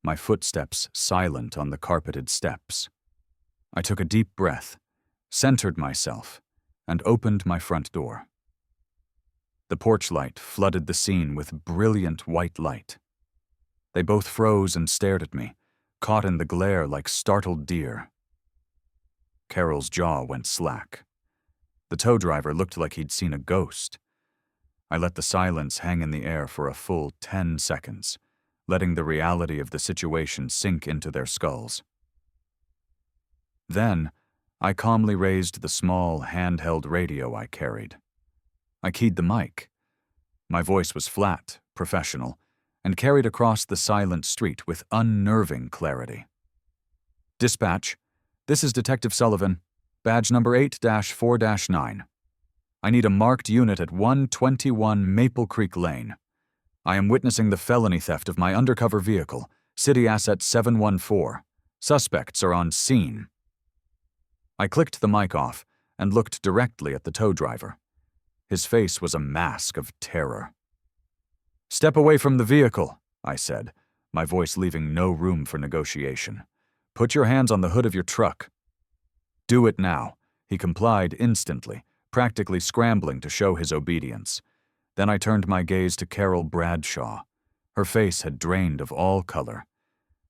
A: my footsteps silent on the carpeted steps. I took a deep breath, centered myself, and opened my front door. The porch light flooded the scene with brilliant white light. They both froze and stared at me, caught in the glare like startled deer. Carol's jaw went slack. The tow driver looked like he'd seen a ghost. I let the silence hang in the air for a full 10 seconds, letting the reality of the situation sink into their skulls. Then, I calmly raised the small, handheld radio I carried. I keyed the mic. My voice was flat, professional, and carried across the silent street with unnerving clarity. "Dispatch, this is Detective Sullivan, badge number 8-4-9. I need a marked unit at 121 Maple Creek Lane. I am witnessing the felony theft of my undercover vehicle, City Asset 714. Suspects are on scene." I clicked the mic off and looked directly at the tow driver. His face was a mask of terror. "Step away from the vehicle," I said, my voice leaving no room for negotiation. "Put your hands on the hood of your truck." "Do it now," he complied instantly, practically scrambling to show his obedience. Then I turned my gaze to Carol Bradshaw. Her face had drained of all color.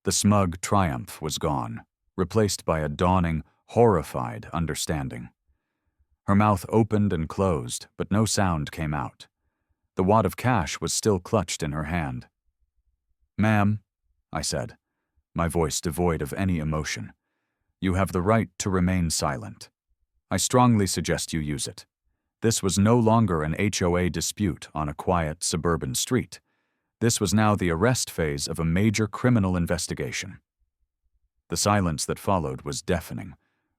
A: The smug triumph was gone, replaced by a dawning, horrified understanding. Her mouth opened and closed, but no sound came out. The wad of cash was still clutched in her hand. "Ma'am," I said, my voice devoid of any emotion. You have the right to remain silent. I strongly suggest you use it. This was no longer an HOA dispute on a quiet suburban street. This was now the arrest phase of a major criminal investigation. The silence that followed was deafening,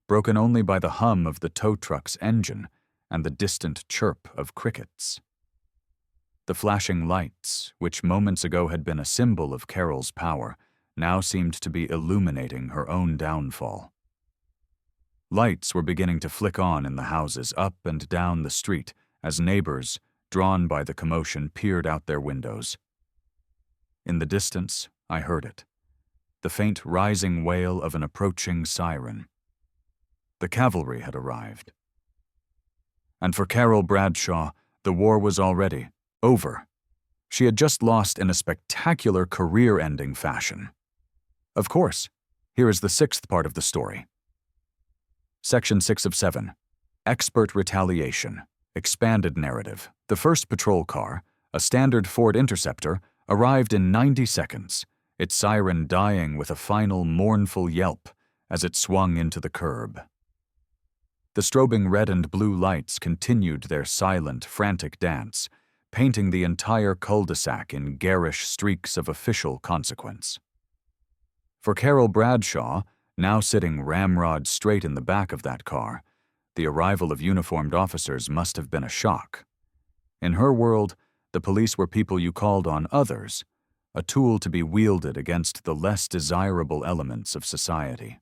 A: broken only by the hum of the tow truck's engine and the distant chirp of crickets. The flashing lights, which moments ago had been a symbol of Carol's power, now seemed to be illuminating her own downfall. Lights were beginning to flick on in the houses up and down the street as neighbors, drawn by the commotion, peered out their windows. In the distance, I heard it, the faint rising wail of an approaching siren. The cavalry had arrived. And for Carol Bradshaw, the war was already over. She had just lost in a spectacular career-ending fashion. Of course, here is the sixth part of the story. Section 6 of 7. Expert retaliation. Expanded narrative. The first patrol car, a standard Ford Interceptor, arrived in 90 seconds, its siren dying with a final mournful yelp as it swung into the curb. The strobing red and blue lights continued their silent, frantic dance, painting the entire cul-de-sac in garish streaks of official consequence. For Carol Bradshaw, now sitting ramrod straight in the back of that car, the arrival of uniformed officers must have been a shock. In her world, the police were people you called on others, a tool to be wielded against the less desirable elements of society.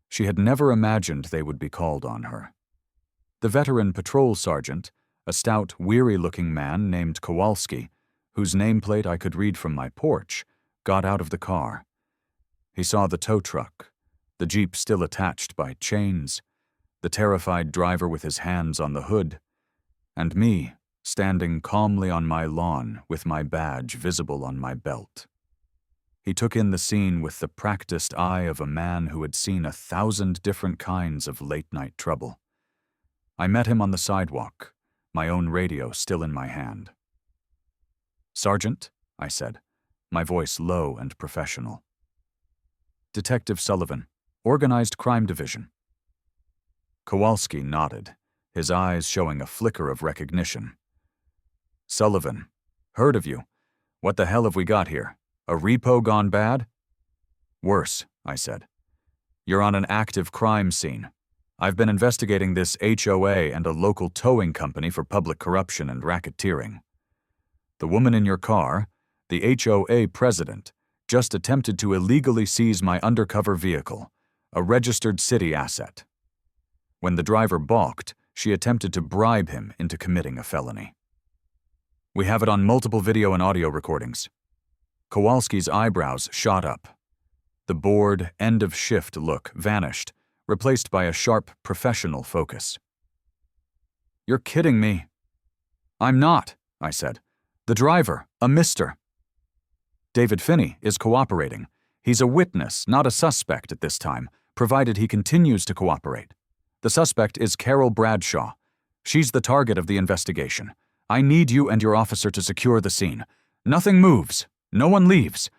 A: She had never imagined they would be called on her. The veteran patrol sergeant, a stout, weary-looking man named Kowalski, whose nameplate I could read from my porch, got out of the car. He saw the tow truck, the Jeep still attached by chains, the terrified driver with his hands on the hood, and me, standing calmly on my lawn with my badge visible on my belt. He took in the scene with the practiced eye of a man who had seen 1,000 different kinds of late-night trouble. I met him on the sidewalk, my own radio still in my hand. "Sergeant," I said, my voice low and professional. "Detective Sullivan, Organized Crime Division." Kowalski nodded, his eyes showing a flicker of recognition. "Sullivan, heard of you. What the hell have we got here? A repo gone bad?" "Worse," I said. "You're on an active crime scene. I've been investigating this HOA and a local towing company for public corruption and racketeering. The woman in your car, the HOA president, just attempted to illegally seize my undercover vehicle, a registered city asset. When the driver balked, she attempted to bribe him into committing a felony. We have it on multiple video and audio recordings." Kowalski's eyebrows shot up. The bored, end-of-shift look vanished, replaced by a sharp, professional focus. "You're kidding me." "I'm not," I said. "The driver, a Mr. David Finney, is cooperating. He's a witness, not a suspect at this time, provided he continues to cooperate. The suspect is Carol Bradshaw. She's the target of the investigation. I need you and your officer to secure the scene. Nothing moves. No one leaves.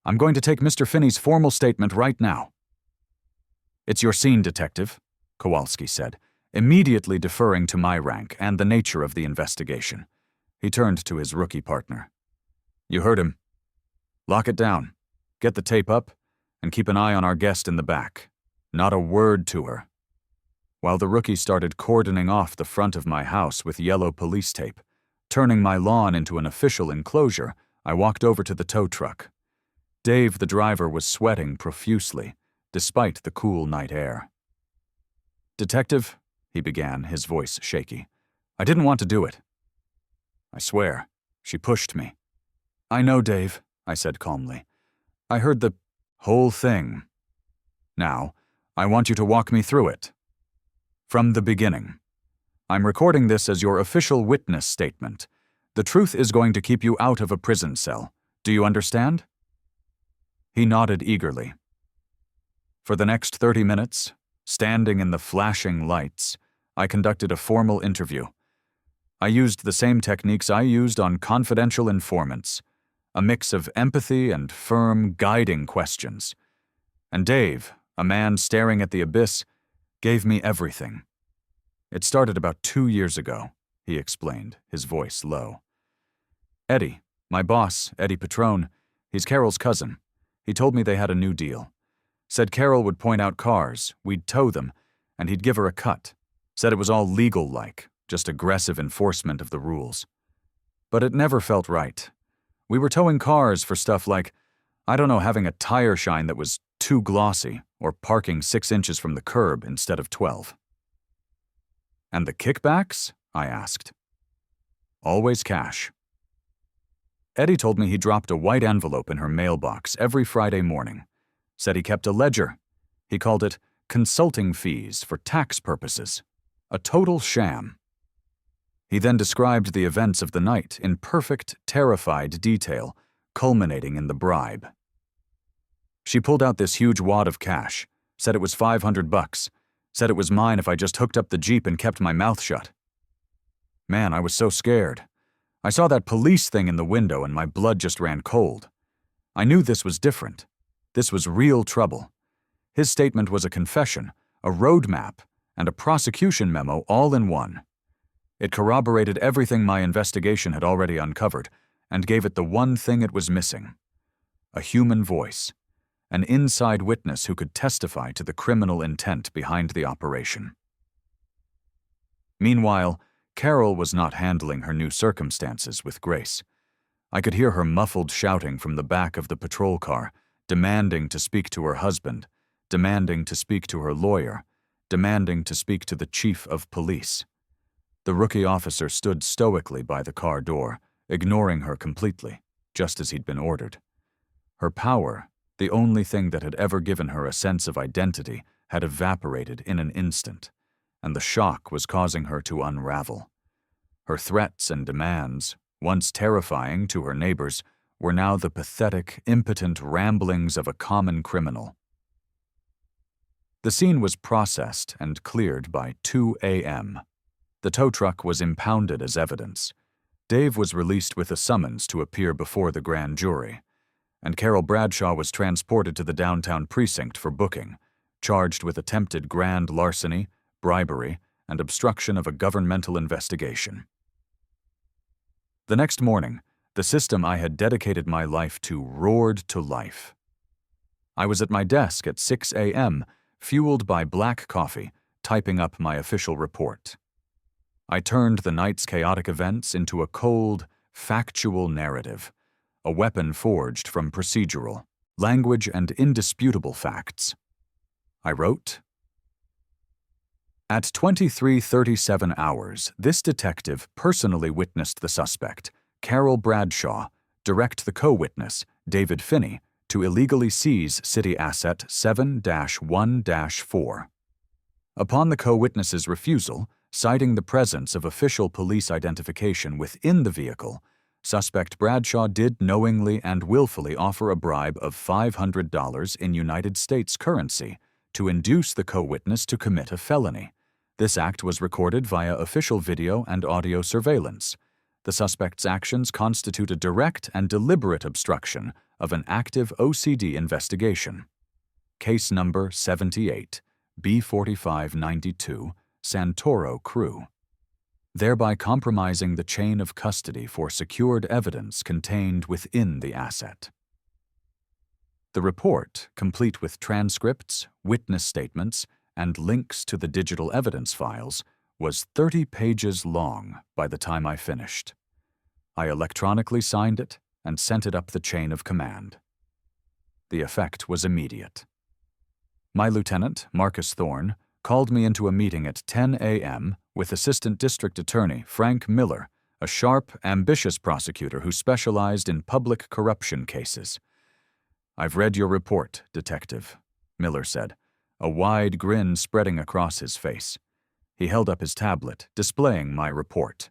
A: I'm going to take Mr. Finney's formal statement right now." "It's your scene, Detective," Kowalski said, immediately deferring to my rank and the nature of the investigation. He turned to his rookie partner. "You heard him. Lock it down, get the tape up, and keep an eye on our guest in the back. Not a word to her." While the rookie started cordoning off the front of my house with yellow police tape, turning my lawn into an official enclosure, I walked over to the tow truck. Dave, the driver, was sweating profusely, despite the cool night air. "Detective," he began, his voice shaky, "I didn't want to do it." "I swear, she pushed me." "I know, Dave," I said calmly. "I heard the whole thing. Now, I want you to walk me through it. From the beginning. I'm recording this as your official witness statement. The truth is going to keep you out of a prison cell. Do you understand?" He nodded eagerly. For the next 30 minutes, standing in the flashing lights, I conducted a formal interview. I used the same techniques I used on confidential informants. a mix of empathy and firm, guiding questions. And Dave, a man staring at the abyss, gave me everything. It started about 2 years ago, he explained, his voice low. Eddie, my boss, Eddie Patrone, he's Carol's cousin. He told me they had a new deal. Said Carol would point out cars, we'd tow them, and he'd give her a cut. Said it was all legal-like, just aggressive enforcement of the rules. But it never felt right. We were towing cars for stuff like, I don't know, having a tire shine that was too glossy, or parking 6 inches from the curb instead of 12. And the kickbacks? I asked. Always cash. Eddie told me he dropped a white envelope in her mailbox every Friday morning. Said he kept a ledger. He called it consulting fees for tax purposes. A total sham. He then described the events of the night in perfect, terrified detail, culminating in the bribe. She pulled out this huge wad of cash, said it was $500, said it was mine if I just hooked up the Jeep and kept my mouth shut. Man, I was so scared. I saw that police thing in the window and my blood just ran cold. I knew this was different. This was real trouble. His statement was a confession, a roadmap, and a prosecution memo all in one. It corroborated everything my investigation had already uncovered and gave it the one thing it was missing: a human voice, an inside witness who could testify to the criminal intent behind the operation. Meanwhile, Carol was not handling her new circumstances with grace. I could hear her muffled shouting from the back of the patrol car, demanding to speak to her husband, demanding to speak to her lawyer, demanding to speak to the chief of police. The rookie officer stood stoically by the car door, ignoring her completely, just as he'd been ordered. Her power, the only thing that had ever given her a sense of identity, had evaporated in an instant, and the shock was causing her to unravel. Her threats and demands, once terrifying to her neighbors, were now the pathetic, impotent ramblings of a common criminal. The scene was processed and cleared by 2 a.m. The tow truck was impounded as evidence. Dave was released with a summons to appear before the grand jury, and Carol Bradshaw was transported to the downtown precinct for booking, charged with attempted grand larceny, bribery, and obstruction of a governmental investigation. The next morning, the system I had dedicated my life to roared to life. I was at my desk at 6 a.m., fueled by black coffee, typing up my official report. I turned the night's chaotic events into a cold, factual narrative, a weapon forged from procedural, language, and indisputable facts. I wrote, At 23:37 hours, this detective personally witnessed the suspect, Carol Bradshaw, direct the co-witness, David Finney, to illegally seize city asset 7-1-4. Upon the co-witness's refusal, citing the presence of official police identification within the vehicle, suspect Bradshaw did knowingly and willfully offer a bribe of $500 in United States currency to induce the co-witness to commit a felony. This act was recorded via official video and audio surveillance. The suspect's actions constitute a direct and deliberate obstruction of an active OCD investigation. Case number 78, B4592, Santoro Crew. Thereby compromising the chain of custody for secured evidence contained within the asset. The report, complete with transcripts, witness statements, and links to the digital evidence files, was 30 pages long by the time I finished. I electronically signed it and sent it up the chain of command. The effect was immediate. My lieutenant, Marcus Thorne, called me into a meeting at 10 a.m. with Assistant District Attorney Frank Miller, a sharp, ambitious prosecutor who specialized in public corruption cases. "I've read your report, Detective," Miller said, a wide grin spreading across his face. He held up his tablet, displaying my report.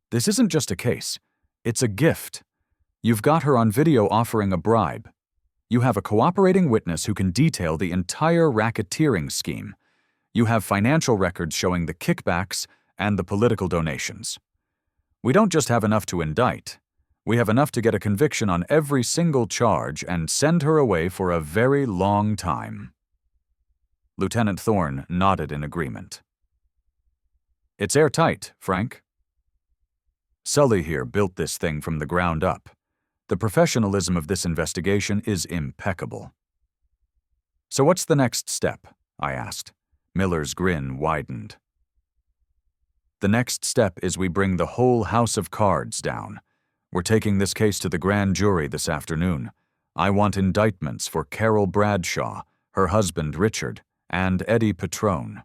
A: "This isn't just a case. It's a gift. You've got her on video offering a bribe. You have a cooperating witness who can detail the entire racketeering scheme. You have financial records showing the kickbacks and the political donations. We don't just have enough to indict. We have enough to get a conviction on every single charge and send her away for a very long time." Lieutenant Thorne nodded in agreement. "It's airtight, Frank. Sully here built this thing from the ground up. The professionalism of this investigation is impeccable." "So what's the next step?" I asked. Miller's grin widened. "The next step is we bring the whole house of cards down. We're taking this case to the grand jury this afternoon. I want indictments for Carol Bradshaw, her husband Richard, and Eddie Petrone.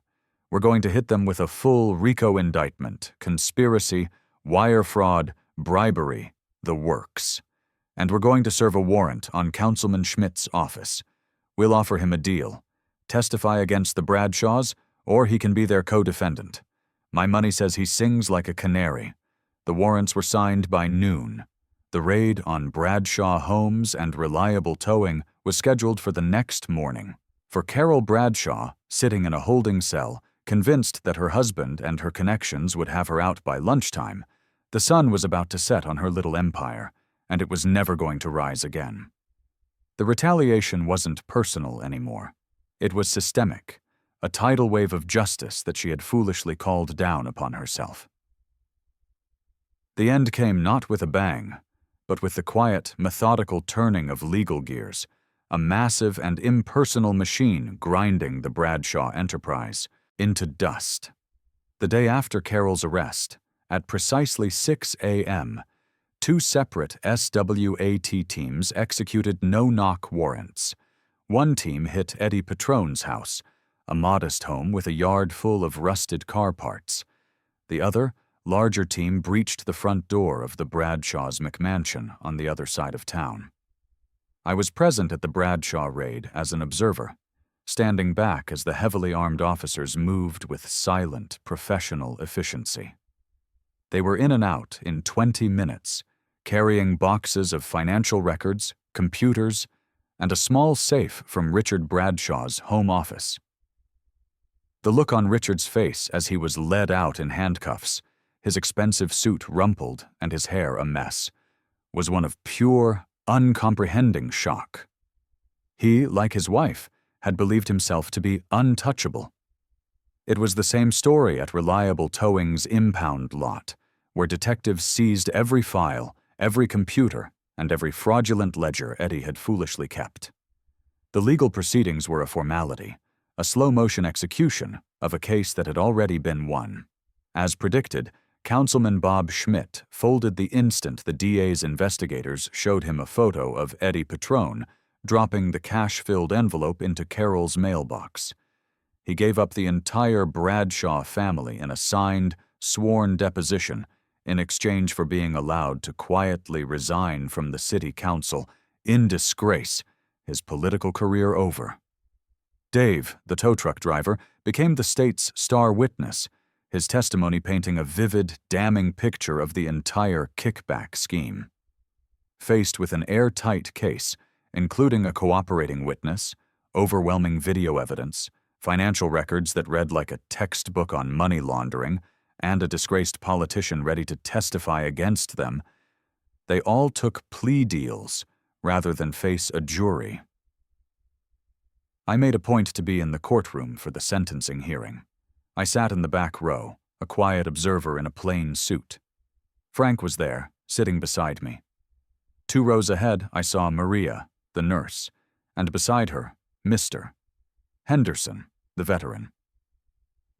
A: We're going to hit them with a full RICO indictment, conspiracy, wire fraud, bribery, the works. And we're going to serve a warrant on Councilman Schmidt's office. We'll offer him a deal. Testify against the Bradshaws, or he can be their co-defendant. My money says he sings like a canary. The warrants were signed by noon. The raid on Bradshaw homes and reliable towing was scheduled for the next morning. For Carol Bradshaw, sitting in a holding cell, convinced that her husband and her connections would have her out by lunchtime, the sun was about to set on her little empire, and it was never going to rise again. The retaliation wasn't personal anymore. It was systemic, a tidal wave of justice that she had foolishly called down upon herself. The end came not with a bang, but with the quiet, methodical turning of legal gears, a massive and impersonal machine grinding the Bradshaw enterprise into dust. The day after Carol's arrest, at precisely 6 a.m., 2 separate SWAT teams executed no-knock warrants. One team hit Eddie Petrone's house, a modest home with a yard full of rusted car parts. The other, larger team breached the front door of the Bradshaws' McMansion on the other side of town. I was present at the Bradshaw raid as an observer, standing back as the heavily armed officers moved with silent, professional efficiency. They were in and out in 20 minutes, carrying boxes of financial records, computers, and a small safe from Richard Bradshaw's home office. The look on Richard's face as he was led out in handcuffs, his expensive suit rumpled and his hair a mess, was one of pure, uncomprehending shock. He, like his wife, had believed himself to be untouchable. It was the same story at Reliable Towing's impound lot, where detectives seized every file, every computer, and every fraudulent ledger Eddie had foolishly kept. The legal proceedings were a formality, a slow-motion execution of a case that had already been won. As predicted, Councilman Bob Schmidt folded the instant the DA's investigators showed him a photo of Eddie Petrone dropping the cash-filled envelope into Carol's mailbox. He gave up the entire Bradshaw family in a signed, sworn deposition in exchange for being allowed to quietly resign from the city council in disgrace, his political career over. Dave, the tow truck driver, became the state's star witness, his testimony painting a vivid, damning picture of the entire kickback scheme. Faced with an airtight case, including a cooperating witness, overwhelming video evidence, financial records that read like a textbook on money laundering, and a disgraced politician ready to testify against them, they all took plea deals rather than face a jury. I made a point to be in the courtroom for the sentencing hearing. I sat in the back row, a quiet observer in a plain suit. Frank was there, sitting beside me. 2 rows ahead, I saw Maria, the nurse, and beside her, Mr. Henderson, the veteran.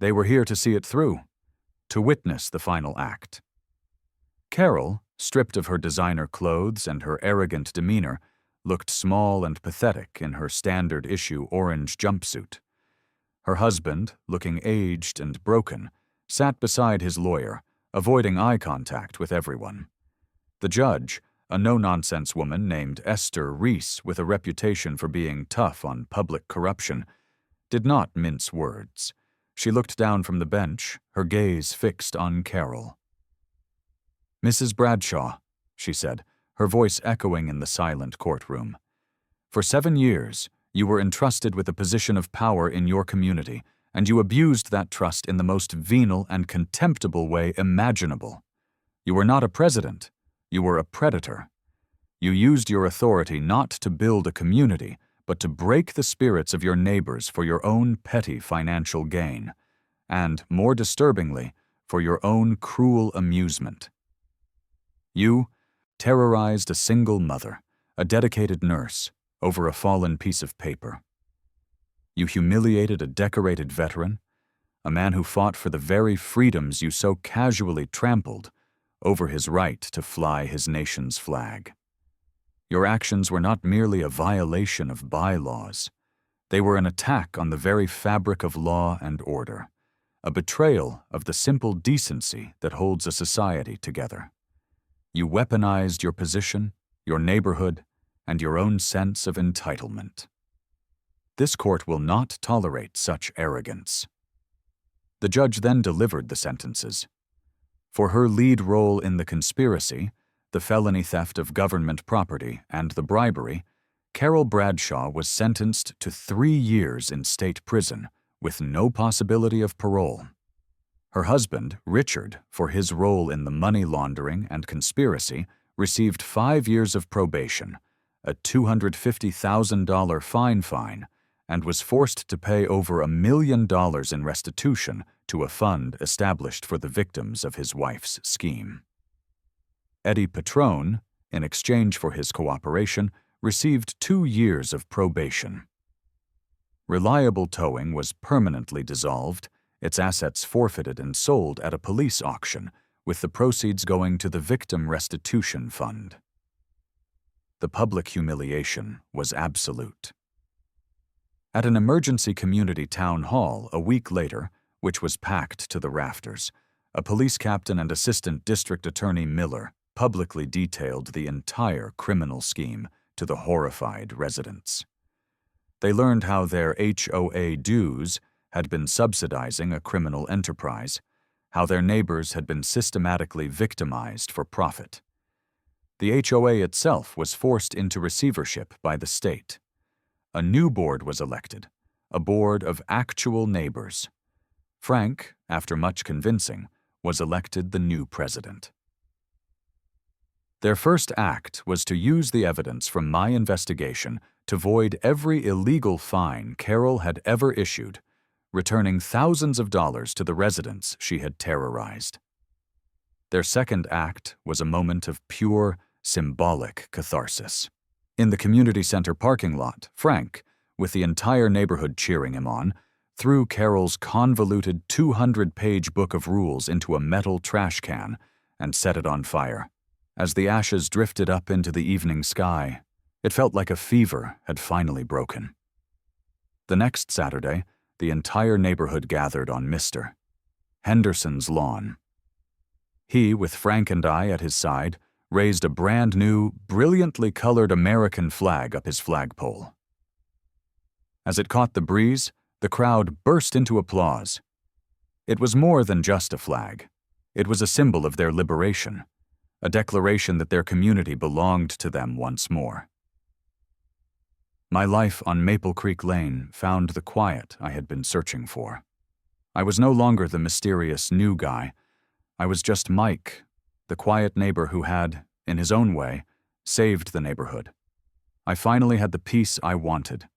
A: They were here to see it through, to witness the final act. Carol, stripped of her designer clothes and her arrogant demeanor, looked small and pathetic in her standard-issue orange jumpsuit. Her husband, looking aged and broken, sat beside his lawyer, avoiding eye contact with everyone. The judge, a no-nonsense woman named Esther Reese with a reputation for being tough on public corruption, did not mince words. She looked down from the bench, her gaze fixed on Carol. "Mrs. Bradshaw," she said, her voice echoing in the silent courtroom. "For 7 years, you were entrusted with a position of power in your community, and you abused that trust in the most venal and contemptible way imaginable. You were not a president. You were a predator. You used your authority not to build a community, but to break the spirits of your neighbors for your own petty financial gain, and, more disturbingly, for your own cruel amusement. You terrorized a single mother, a dedicated nurse, over a fallen piece of paper. You humiliated a decorated veteran, a man who fought for the very freedoms you so casually trampled, over his right to fly his nation's flag. Your actions were not merely a violation of bylaws. They were an attack on the very fabric of law and order, a betrayal of the simple decency that holds a society together. You weaponized your position, your neighborhood, and your own sense of entitlement. This court will not tolerate such arrogance. The judge then delivered the sentences. For her lead role in the conspiracy, the felony theft of government property, and the bribery, Carol Bradshaw was sentenced to 3 years in state prison with no possibility of parole. Her husband, Richard, for his role in the money laundering and conspiracy, received 5 years of probation, a $250,000 fine, and was forced to pay over $1 million in restitution to a fund established for the victims of his wife's scheme. Eddie Patrone, in exchange for his cooperation, received 2 years of probation. Reliable Towing was permanently dissolved, its assets forfeited and sold at a police auction, with the proceeds going to the Victim Restitution Fund. The public humiliation was absolute. At an emergency community town hall a week later, which was packed to the rafters, a police captain and assistant district attorney Miller publicly detailed the entire criminal scheme to the horrified residents. They learned how their HOA dues had been subsidizing a criminal enterprise, how their neighbors had been systematically victimized for profit. The HOA itself was forced into receivership by the state. A new board was elected, a board of actual neighbors. Frank, after much convincing, was elected the new president. Their first act was to use the evidence from my investigation to void every illegal fine Carol had ever issued, returning thousands of dollars to the residents she had terrorized. Their second act was a moment of pure, symbolic catharsis. In the community center parking lot, Frank, with the entire neighborhood cheering him on, threw Carol's convoluted 200-page book of rules into a metal trash can and set it on fire. As the ashes drifted up into the evening sky, it felt like a fever had finally broken. The next Saturday, the entire neighborhood gathered on Mr. Henderson's lawn. He, with Frank and I at his side, raised a brand-new, brilliantly colored American flag up his flagpole. As it caught the breeze, the crowd burst into applause. It was more than just a flag. It was a symbol of their liberation, a declaration that their community belonged to them once more. My life on Maple Creek Lane found the quiet I had been searching for. I was no longer the mysterious new guy. I was just Mike, the quiet neighbor who had, in his own way, saved the neighborhood. I finally had the peace I wanted,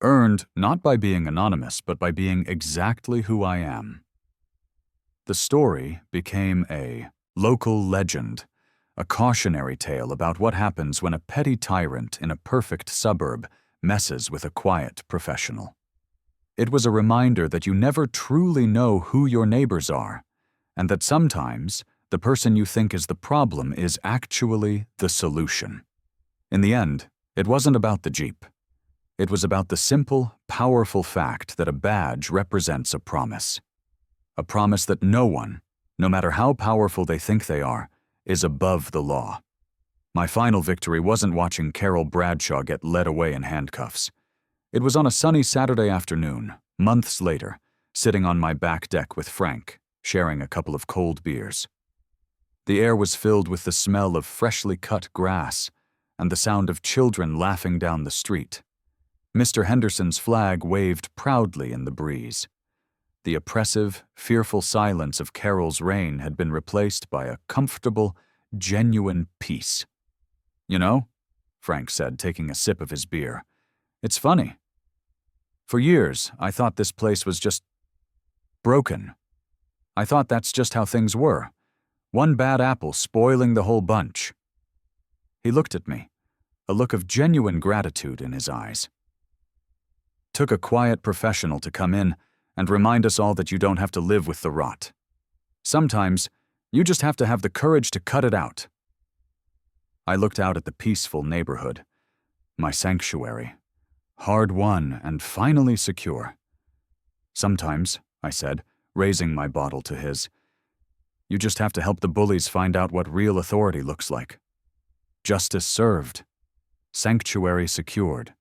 A: earned not by being anonymous, but by being exactly who I am. The story became a local legend, a cautionary tale about what happens when a petty tyrant in a perfect suburb messes with a quiet professional. It was a reminder that you never truly know who your neighbors are, and that sometimes the person you think is the problem is actually the solution. In the end, it wasn't about the Jeep. It was about the simple, powerful fact that a badge represents a promise that no one, no matter how powerful they think they are, is above the law. My final victory wasn't watching Carol Bradshaw get led away in handcuffs. It was on a sunny Saturday afternoon, months later, sitting on my back deck with Frank, sharing a couple of cold beers. The air was filled with the smell of freshly cut grass and the sound of children laughing down the street. Mr. Henderson's flag waved proudly in the breeze. The oppressive, fearful silence of Carol's reign had been replaced by a comfortable, genuine peace. You know, Frank said, taking a sip of his beer, it's funny. For years, I thought this place was just broken. I thought that's just how things were. One bad apple spoiling the whole bunch. He looked at me, a look of genuine gratitude in his eyes. Took a quiet professional to come in and remind us all that you don't have to live with the rot. Sometimes, you just have to have the courage to cut it out. I looked out at the peaceful neighborhood, my sanctuary, hard-won and finally secure. Sometimes, I said, raising my bottle to his, you just have to help the bullies find out what real authority looks like. Justice served. Sanctuary secured.